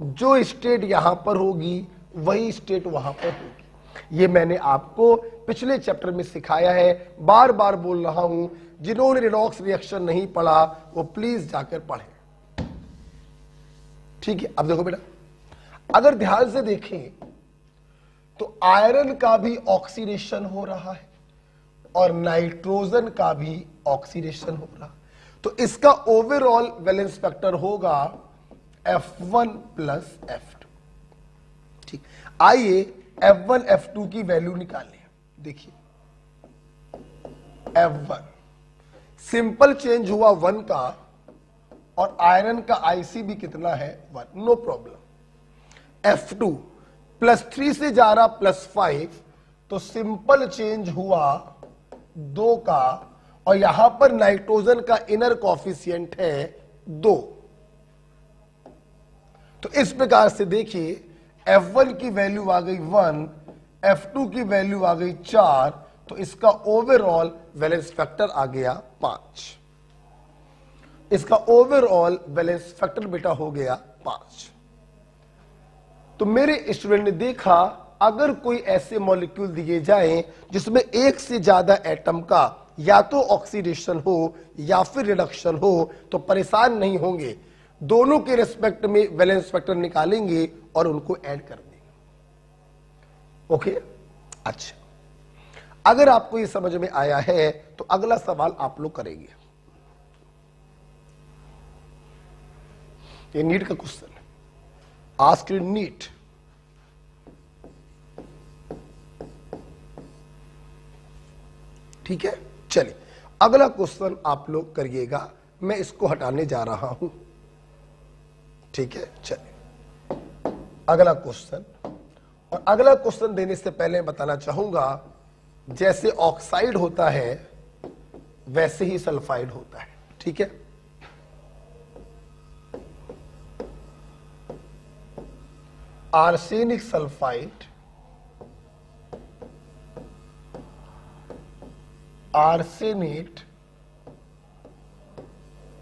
जो स्टेट यहां पर होगी वही स्टेट वहां पर होगी। ये मैंने आपको पिछले चैप्टर में सिखाया है, बार बार बोल रहा हूं। जिन्होंने रिडॉक्स रिएक्शन नहीं पढ़ा वो प्लीज जाकर पढ़ें, ठीक है। अब देखो बेटा, अगर ध्यान से देखें तो आयरन का भी ऑक्सीडेशन हो रहा है और नाइट्रोजन का भी ऑक्सीडेशन हो रहा है, तो इसका ओवरऑल वैलेंस फैक्टर होगा F1 प्लस F2। ठीक, आइए F1 F2 की वैल्यू निकालें। देखिए, F1 सिंपल चेंज हुआ 1 का और आयरन का आईसी भी कितना है 1, नो प्रॉब्लम। F2 +3 से जा रहा +5, तो सिंपल चेंज हुआ 2 का, और यहां पर नाइट्रोजन का इनर कॉफिशिएंट है 2। तो इस प्रकार से देखिए, F1 की वैल्यू आ गई 1, F2 की वैल्यू आ गई 4, तो इसका ओवरऑल वैलेंस फैक्टर आ गया 5। इसका ओवरऑल वैलेंस फैक्टर बेटा हो गया 5। तो मेरे स्टूडेंट ने देखा, अगर कोई ऐसे मॉलिक्यूल दिए जाएं जिसमें एक से ज्यादा एटम का या तो ऑक्सीडेशन हो या फिर रिडक्शन हो, तो परेशान नहीं होंगे, दोनों के रिस्पेक्ट में वैलेंस फैक्टर निकालेंगे और उनको ऐड कर देंगे। ओके, अच्छा, अगर आपको ये समझ में आया है तो अगला सवाल आप लोग करेंगे। ये नीट का क्वेश्चन है, आस्क्ड इन नीट। ठीक है, चलिए अगला क्वेश्चन आप लोग करिएगा, मैं इसको हटाने जा रहा हूं। ठीक है, चलिए अगला क्वेश्चन। और अगला क्वेश्चन देने से पहले बताना चाहूंगा, जैसे ऑक्साइड होता है वैसे ही सल्फाइड होता है। ठीक है, arsenic sulphide, arsenate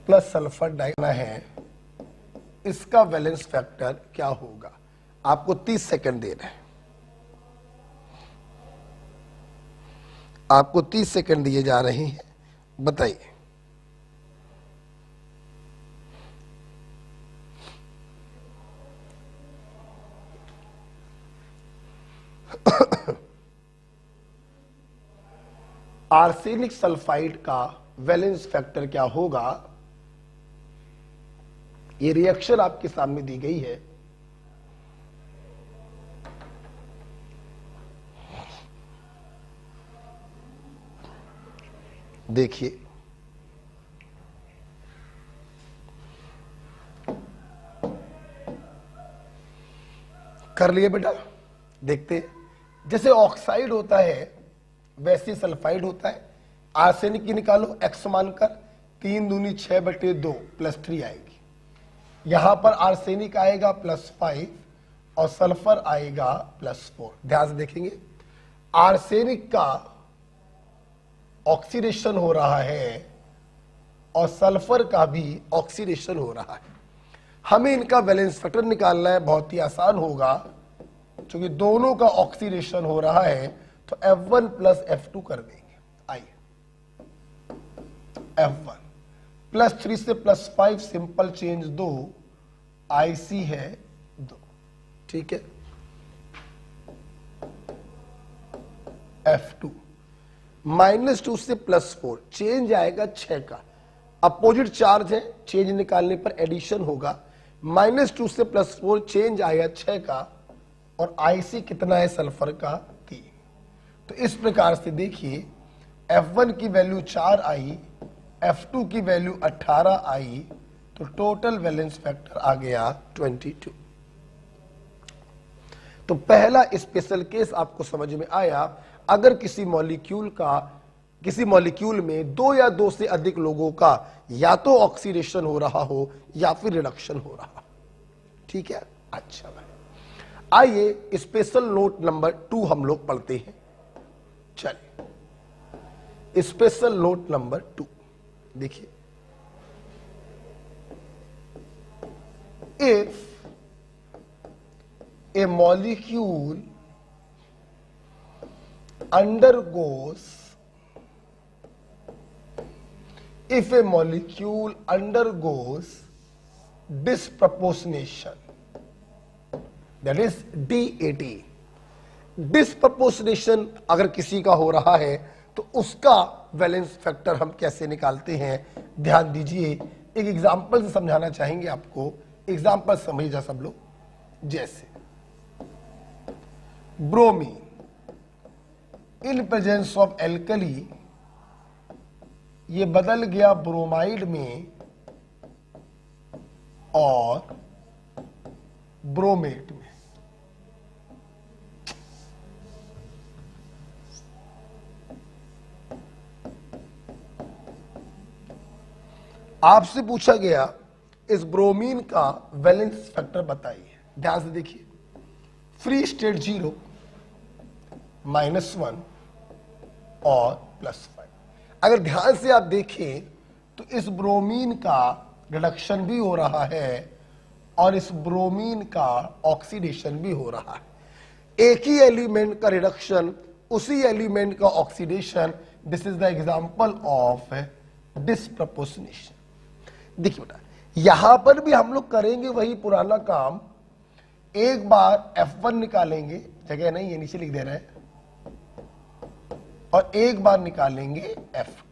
plus sulphur डाइना है, इसका वैलेंस फैक्टर क्या होगा? आपको 30 सेकंड दे रहे हैं, आपको 30 सेकंड दिए जा रहे हैं, बताइए। आर्सेनिक सल्फाइड का वैलेंस फैक्टर क्या होगा? ये रिएक्शन आपके सामने दी गई है। देखिए, कर लिए बेटा, देखते हैं। जैसे ऑक्साइड होता है वैसे सल्फाइड होता है। आर्सेनिक की निकालो x मानकर, 3 दूनी 6/2 +3 आएगी। यहां पर आर्सेनिक आएगा +5 और सल्फर आएगा +4। ध्यान से देखेंगे, आर्सेनिक का ऑक्सीडेशन हो रहा है और सल्फर का भी ऑक्सीडेशन हो रहा है। हमें इनका वैलेंस फैक्टर निकालना है, बहुत ही आसान होगा, क्योंकि दोनों का ऑक्सीडेशन हो रहा है, तो F1 + F2 कर देंगे। आइए, F1 +3 से +5 सिंपल चेंज 2, IC है 2। ठीक है, F2 -2 से +4 चेंज आएगा 6 का, अपोजिट चार्ज है, चेंज निकालने पर एडिशन होगा। -2 से +4 चेंज आया 6 का, और IC कितना है सल्फर का? 3। तो इस प्रकार से देखिए, F1 की वैल्यू 4 आई, F2 की वैल्यू 18 आई, तो टोटल वैलेंस फैक्टर आ गया 22। तो पहला स्पेशल केस आपको समझ में आया। अगर किसी मॉलिक्यूल में 2 या 2 से अधिक लोगों का या तो ऑक्सीडेशन हो रहा हो या फिर रिडक्शन हो रहा हो। ठीक है, अच्छा भाई, आइए स्पेशल नोट नंबर 2 हम लोग पढ़ते हैं। चलिए, स्पेशल नोट नंबर 2 देखिए, if a molecule undergoes disproportionation, that is DAT, disproportionation अगर किसी का हो रहा है तो उसका वैलेंस फैक्टर हम कैसे निकालते हैं? ध्यान दीजिए, एक एग्जांपल से समझाना चाहेंगे आपको। एग्जांपल समझिए सब लोग। जैसे bromine in presence of alkali, ये बदल गया ब्रोमाइड में और ब्रोमेट में। आपसे पूछा गया इस ब्रोमीन का वैलेंस फैक्टर बताइए। ध्यान से देखिए, फ्री स्टेट 0, -1 और +5। अगर ध्यान से आप देखें तो इस ब्रोमीन का रिडक्शन भी हो रहा है और इस ब्रोमीन का ऑक्सीडेशन भी हो रहा है। एक ही एलिमेंट का रिडक्शन, उसी एलिमेंट का oxidation, this is the example of disproportionation. देखिए बेटा, यहां पर भी हम लोग करेंगे वही पुराना काम। एक बार F1 निकालेंगे, जगह नहीं है नीचे लिख दे रहे हैं, और एक बार निकालेंगे F2।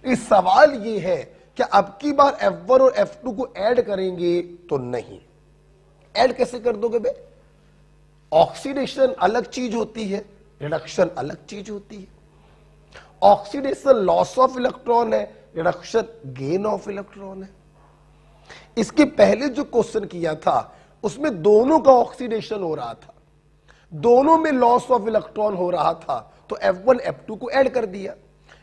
इस सवाल ये है कि अब की बार F1 और F2 को ऐड करेंगे तो नहीं। ऐड कैसे कर दोगे बे? ऑक्सीडेशन अलग चीज होती है, रिडक्शन अलग चीज होती है। ऑक्सीडेशन लॉस ऑफ इलेक्ट्रॉन है, रिडक्शन गेन ऑफ इलेक्ट्रॉन है। इसके पहले जो क्वेश्चन किया था उसमें दोनों का ऑक्सीडेशन हो रहा था, दोनों में लॉस ऑफ इलेक्ट्रॉन हो रहा था, तो F1 F2 को ऐड कर दिया।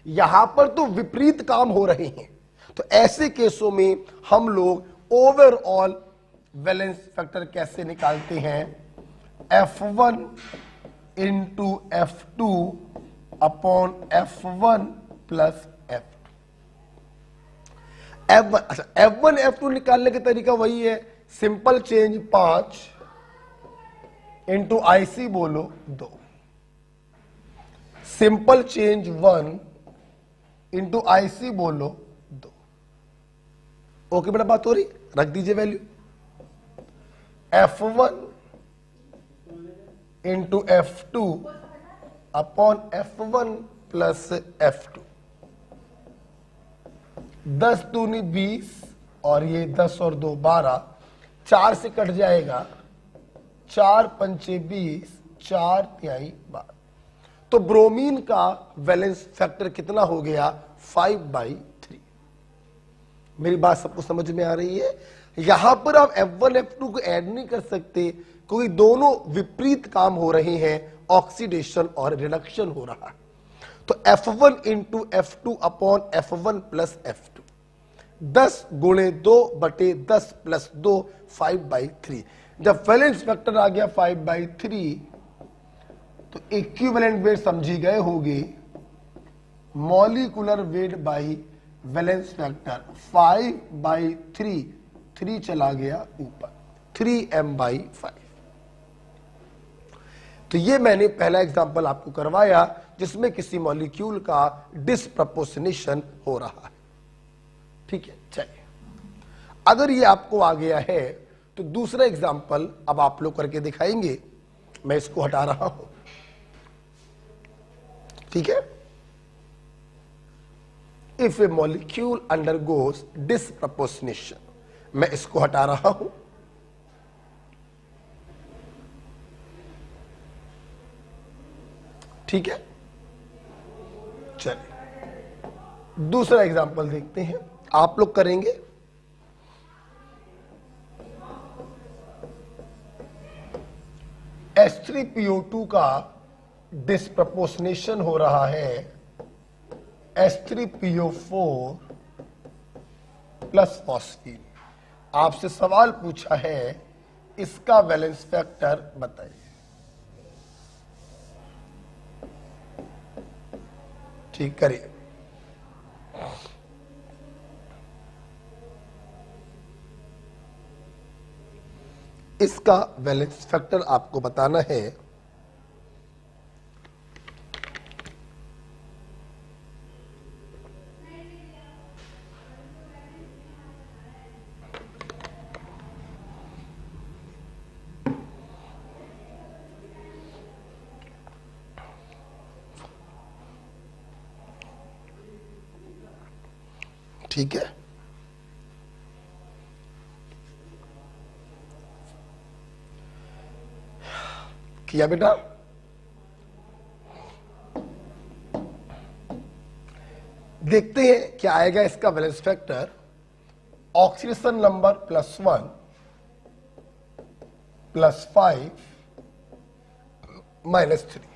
यहां पर तो विपरीत काम हो रहे हैं, तो ऐसे केसों में हम लोग ओवरऑल वैलेंस फैक्टर कैसे निकालते हैं? F1 into F2 upon F1 plus F2। अच्छा, F1 F2 निकालने का तरीका वही है, सिंपल चेंज 5 इंटू IC बोलो 2, सिंपल चेंज 1 इंटू IC बोलो 2। ओके बेटा, बात हो रही, रख दीजिए value. F1 into F2 upon F1 plus F2। 10 दूनी 20 और ये 10 और 2 12, 4 से कट जाएगा, 4 पंचे 20, 4 तिहाई 12। तो ब्रोमीन का वैलेंस फैक्टर कितना हो गया? 5/3। मेरी बात सबको समझ में आ रही है? यहां पर आप F1 F2 को ऐड नहीं कर सकते क्योंकि दोनों विपरीत काम हो रहे हैं, ऑक्सीडेशन और रिडक्शन हो रहा है। तो F1 into F2 upon F1 plus F2, 10 गुणे 2 बटे 10 प्लस 2, 5/3। जब वैलेंस फैक्टर आ गया 5/3 तो इक्विवेलेंट वेट समझी गए होंगे, molecular weight by valence factor 5/3, 3 चला गया ऊपर, 3m/5। तो ये मैंने पहला एग्जांपल आपको करवाया जिसमें किसी मॉलिक्यूल का डिसप्रपोर्शनेशन हो रहा है। ठीक है, चलिए, अगर ये आपको आ गया है तो दूसरा एग्जांपल अब आप लोग करके दिखाएंगे। मैं इसको हटा रहा हूं, ठीक है। If A molecule undergoes disproportionation, मैं इसको हटा रहा हूं। ठीक है, चलिए दूसरा एग्जांपल देखते हैं, आप लोग करेंगे। H3PO2 का डिसप्रपोर्शनेशन हो रहा है H3PO4 प्लस फॉस्फीन। आपसे सवाल पूछा है इसका वैलेंस फैक्टर बताइए। ठीक, करिए। इसका वैलेंस फैक्टर आपको बताना है ठीक है। किया बेटा? देखते हैं क्या आएगा इसका वैलेंस फैक्टर। Oxidation number +1 +5 -3।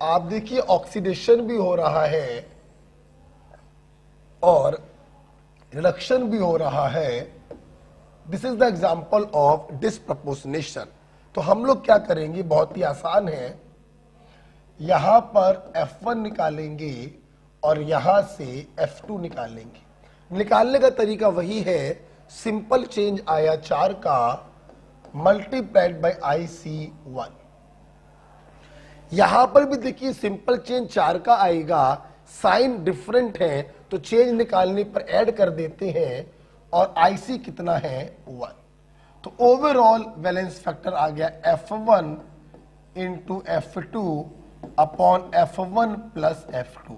आप देखिए ऑक्सीडेशन भी हो रहा है और रिडक्शन भी हो रहा है। This is the example of disproportionation. तो हम लोग क्या करेंगे, बहुत ही आसान है, यहां पर F1 निकालेंगे और यहां से F2 निकालेंगे। निकालने का तरीका वही है, सिंपल चेंज आया 4 का मल्टीप्लाइड बाय IC1। यहां पर भी देखिए सिंपल चेंज 4 का आएगा, साइन डिफरेंट है तो चेंज निकालने पर ऐड कर देते हैं और IC कितना है 1। तो ओवरऑल वैलेंस फैक्टर आ गया F1 into F2 upon F1 plus F2,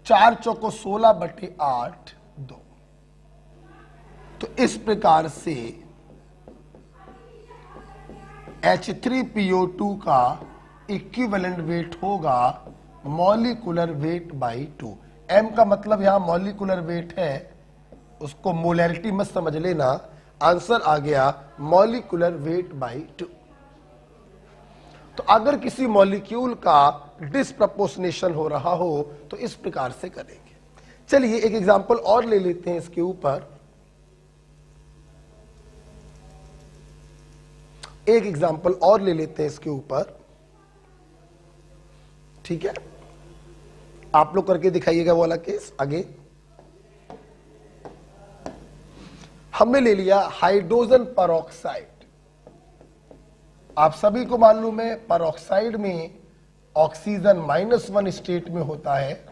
4 चौको 16/8 2। तो इस प्रकार से H3PO2 का इक्विवेलेंट वेट होगा मॉलिक्यूलर वेट बाई 2। M का मतलब यहां मॉलिक्यूलर वेट है, उसको मोलैरिटी मत समझ लेना। आंसर आ गया मॉलिक्यूलर वेट बाई 2। तो अगर किसी मॉलिक्यूल का डिसप्रपोर्शनेशन हो रहा हो तो इस प्रकार से करेंगे। चलिए एक एग्जांपल और ले लेते हैं इसके ऊपर। एक एग्जांपल और ले लेते हैं इसके ऊपर, ठीक है? आप लोग करके दिखाइएगा वो वाला केस आगे। हमने ले लिया हाइड्रोजन परऑक्साइड। आप सभी को मालूम है परऑक्साइड में ऑक्सीजन -1 स्टेट में होता है।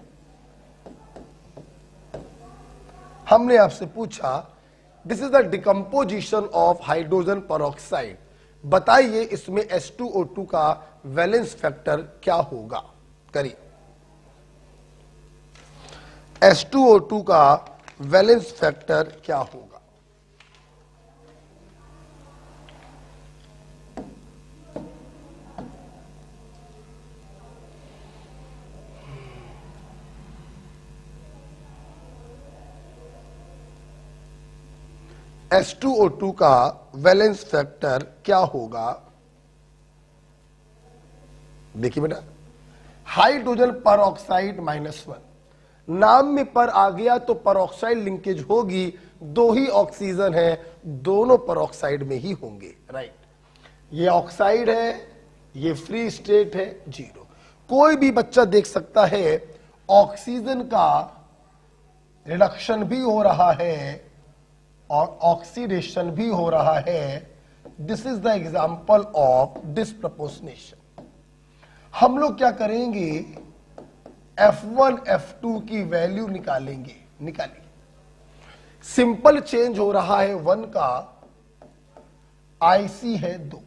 हमने आपसे पूछा this is the decomposition of hydrogen peroxide, बताइए इसमें H2O2 का वैलेंस फैक्टर क्या होगा। करिए, H2O2 का वैलेंस फैक्टर क्या होगा। H2O2 का वैलेंस फैक्टर क्या होगा। देखिए बेटा, हाइड्रोजन परऑक्साइड -1, नाम में पर आ गया तो परऑक्साइड लिंकेज होगी। दो ही ऑक्सीजन है, दोनों परऑक्साइड में ही होंगे, राइट। ये ऑक्साइड है, ये फ्री स्टेट है 0। कोई भी बच्चा देख सकता है ऑक्सीजन का रिडक्शन भी हो रहा है और ऑक्सीडेशन भी हो रहा है। This is the example of disproportionation. हम लोग क्या करेंगे, F1 F2 की वैल्यू निकालेंगे। निकालिए, सिंपल चेंज हो रहा है 1 का, IC है 2,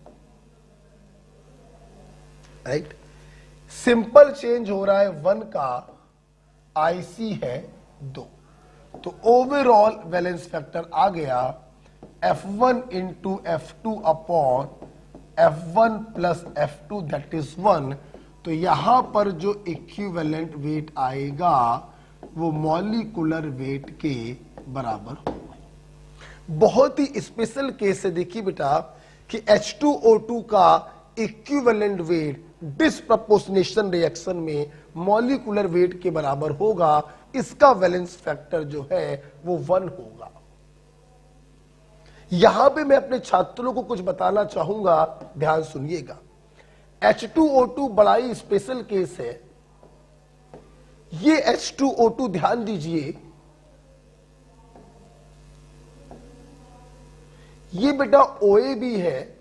राइट। सिंपल चेंज हो रहा है 1 का, IC है 2। तो ओवरऑल वैलेंस फैक्टर आ गया F1 into F2 upon F1 plus F2 that is 1। तो यहां पर जो इक्विवेलेंट वेट आएगा वो मॉलिक्यूलर वेट के बराबर होगा। बहुत ही स्पेशल केस है। देखिए बेटा कि H2O2 का इक्विवेलेंट वेट डिसप्रपोर्शनेशन रिएक्शन में मॉलिक्यूलर वेट के बराबर होगा। इसका वैलेंस फैक्टर जो है वो 1 होगा। यहां पे मैं अपने छात्रों को कुछ बताना चाहूंगा, ध्यान सुनिएगा। H2O2 बड़ा ही स्पेशल केस है। ये H2O2 ध्यान दीजिए, ये बेटा OA भी है,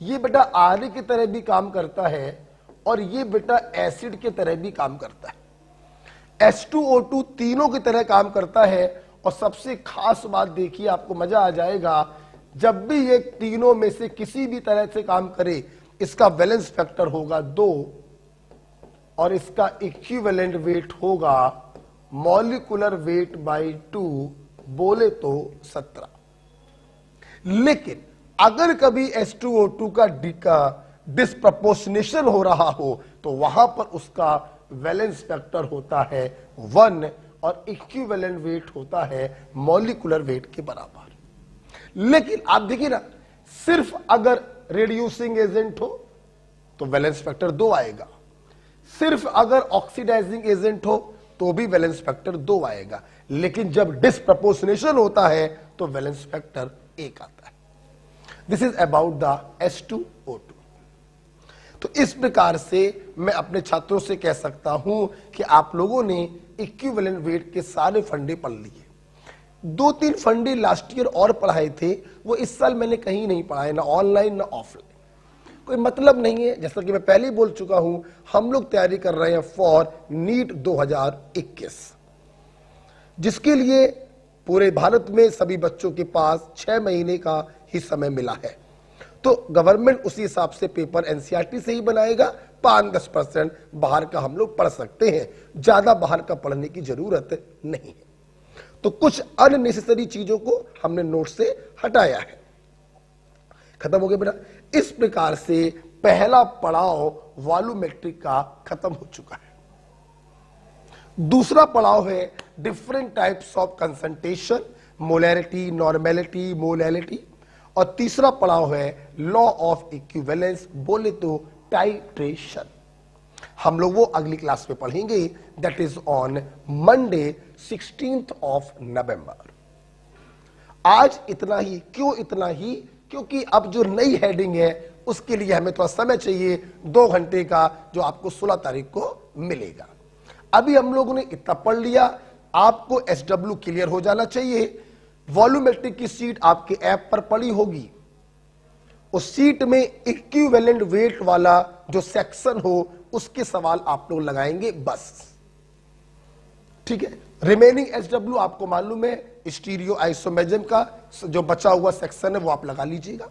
ये बेटा आरे की तरह भी काम करता है और ये बेटा एसिड की तरह भी काम करता है। H2O2 तीनों की तरह काम करता है। और सबसे खास बात देखिए, आपको मजा आ जाएगा, जब भी ये तीनों में से किसी भी तरह से काम करे इसका वैलेंस फैक्टर होगा 2 और इसका इक्विवेलेंट वेट होगा मॉलिक्यूलर वेट बाई 2, बोले तो 17। लेकिन अगर कभी H2O2 का डिसप्रपोर्शनेशन हो रहा हो तो वहां पर उसका वैलेंस फैक्टर होता है 1 और इक्विवेलेंट वेट होता है मॉलिक्यूलर वेट के बराबर। लेकिन आप देखिए ना, सिर्फ अगर रिड्यूसिंग एजेंट हो तो वैलेंस फैक्टर 2 आएगा, सिर्फ अगर ऑक्सीडाइजिंग एजेंट हो तो भी वैलेंस फैक्टर 2 आएगा। लेकिन जब डिसप्रपोर्शनेशन होता है तो वैलेंस फैक्टर 1 आता है। This is about the H2O2। तो इस प्रकार से मैं अपने छात्रों से कह सकता हूं कि आप लोगों ने इक्विवेलेंट वेट के सारे फंडे पढ़ लिए। 2-3 फंडे लास्ट ईयर और पढ़ाए थे, वो इस साल मैंने कहीं नहीं पढ़ाए, ना ऑनलाइन ना ऑफलाइन। कोई मतलब नहीं है, जैसा कि मैं पहले ही बोल चुका हूं, हम लोग तैयारी कर रहे हैं फॉर नीट 2021, जिसके लिए पूरे भारत में सभी बच्चों के पास 6 महीने का ही समय मिला है। तो गवर्नमेंट उसी हिसाब से पेपर NCERT से ही बनाएगा, 5-10% बाहर का हम लोग पढ़ सकते हैं, ज्यादा बाहर का पढ़ने की जरूरत नहीं है। तो कुछ अननेसेसरी चीजों को हमने नोट से हटाया है। खत्म हो गया बेटा। इस प्रकार से पहला पड़ाव वॉल्यूमेट्रिक का खत्म हो चुका है। दूसरा पड़ाव है different types of concentration, molarity, normality, molality. और तीसरा पड़ाव है लॉ ऑफ इक्विवेलेंस, बोले तो टाइट्रेशन। हम लोग वो अगली क्लास में पढ़ेंगे, that is on Monday 16th of November। आज इतना ही। क्यों इतना ही? क्योंकि अब जो नई हेडिंग है उसके लिए हमें थोड़ा समय चाहिए, 2 घंटे का, जो आपको 16 तारीख को मिलेगा। अभी हम लोगों ने इतना पढ़ लिया, आपको SW क्लियर हो जाना चाहिए। वॉल्यूमेट्रिक की सीट आपके ऐप पर पड़ी होगी, उस सीट में इक्विवेलेंट वेट वाला जो सेक्शन हो उसके सवाल आप लोग लगाएंगे बस, ठीक है। रिमेनिंग SW आपको मालूम है, स्टीरियो आइसोमेरिज्म का जो बचा हुआ सेक्शन है वो आप लगा लीजिएगा।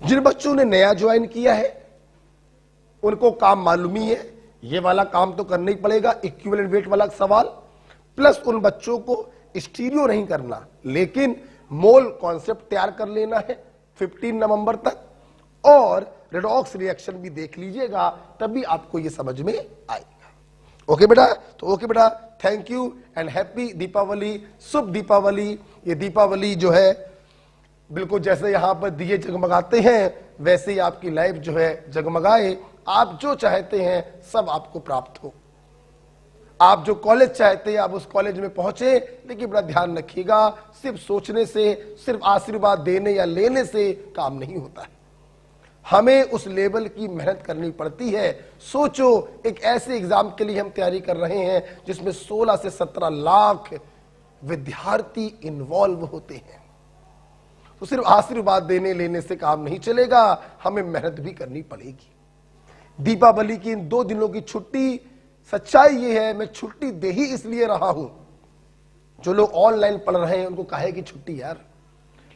जिन बच्चों ने नया ज्वाइन किया है उनको काम मालूम ही है, ये वाला काम तो करना ही पड़ेगा, इक्विवेलेंट वेट वाला सवाल। प्लस उन बच्चों को स्टीरियो नहीं करना, लेकिन मोल कॉन्सेप्ट तैयार कर लेना है 15 नवंबर तक, और रेडॉक्स रिएक्शन भी देख लीजिएगा, तभी आपको ये समझ में आएगा। ओके बेटा? तो ओके बेटा, thank you and happy Deepawali, शुभ दीपावली। ये दीपावली जो है बिल्कुल जैसे यहां पर दिए जगमगाते हैं वैसे ही आपकी लाइफ जो है जगमगाए, आप जो चाहते हैं सब आपको प्राप्त हो। आप जो कॉलेज चाहते हैं आप उस कॉलेज में पहुंचे, लेकिन बड़ा ध्यान रखिएगा, सिर्फ सोचने से, सिर्फ आशीर्वाद देने या लेने से काम नहीं होता है। हमें उस लेवल की मेहनत करनी पड़ती है। सोचो, एक ऐसे एग्जाम के लिए हम तैयारी कर रहे हैं जिसमें 16 से 17 लाख विद्यार्थी इन्वॉल्व होते हैं। तो सिर्फ आशीर्वाद देने लेने से काम नहीं चलेगा, हमें मेहनत भी करनी पड़ेगी। दीपावली की इन 2 दिनों की छुट्टी, सच्चाई ये है, मैं छुट्टी दे ही इसलिए रहा हूं, जो लोग ऑनलाइन पढ़ रहे हैं उनको काहे की छुट्टी यार,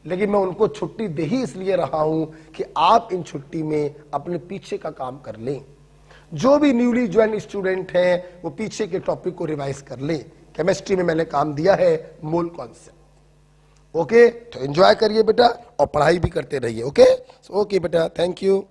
लेकिन मैं उनको छुट्टी दे ही इसलिए रहा हूं कि आप इन छुट्टी में अपने पीछे का काम कर लें। जो भी न्यूली ज्वाइन स्टूडेंट हैं वो पीछे के टॉपिक को रिवाइज कर लें। केमिस्ट्री में मैंने काम दिया है मोल कॉन्सेप्ट। ओके, तो एंजॉय करिए बेटा और पढ़ाई भी करते रहिए। ओके बेटा, थैंक यू।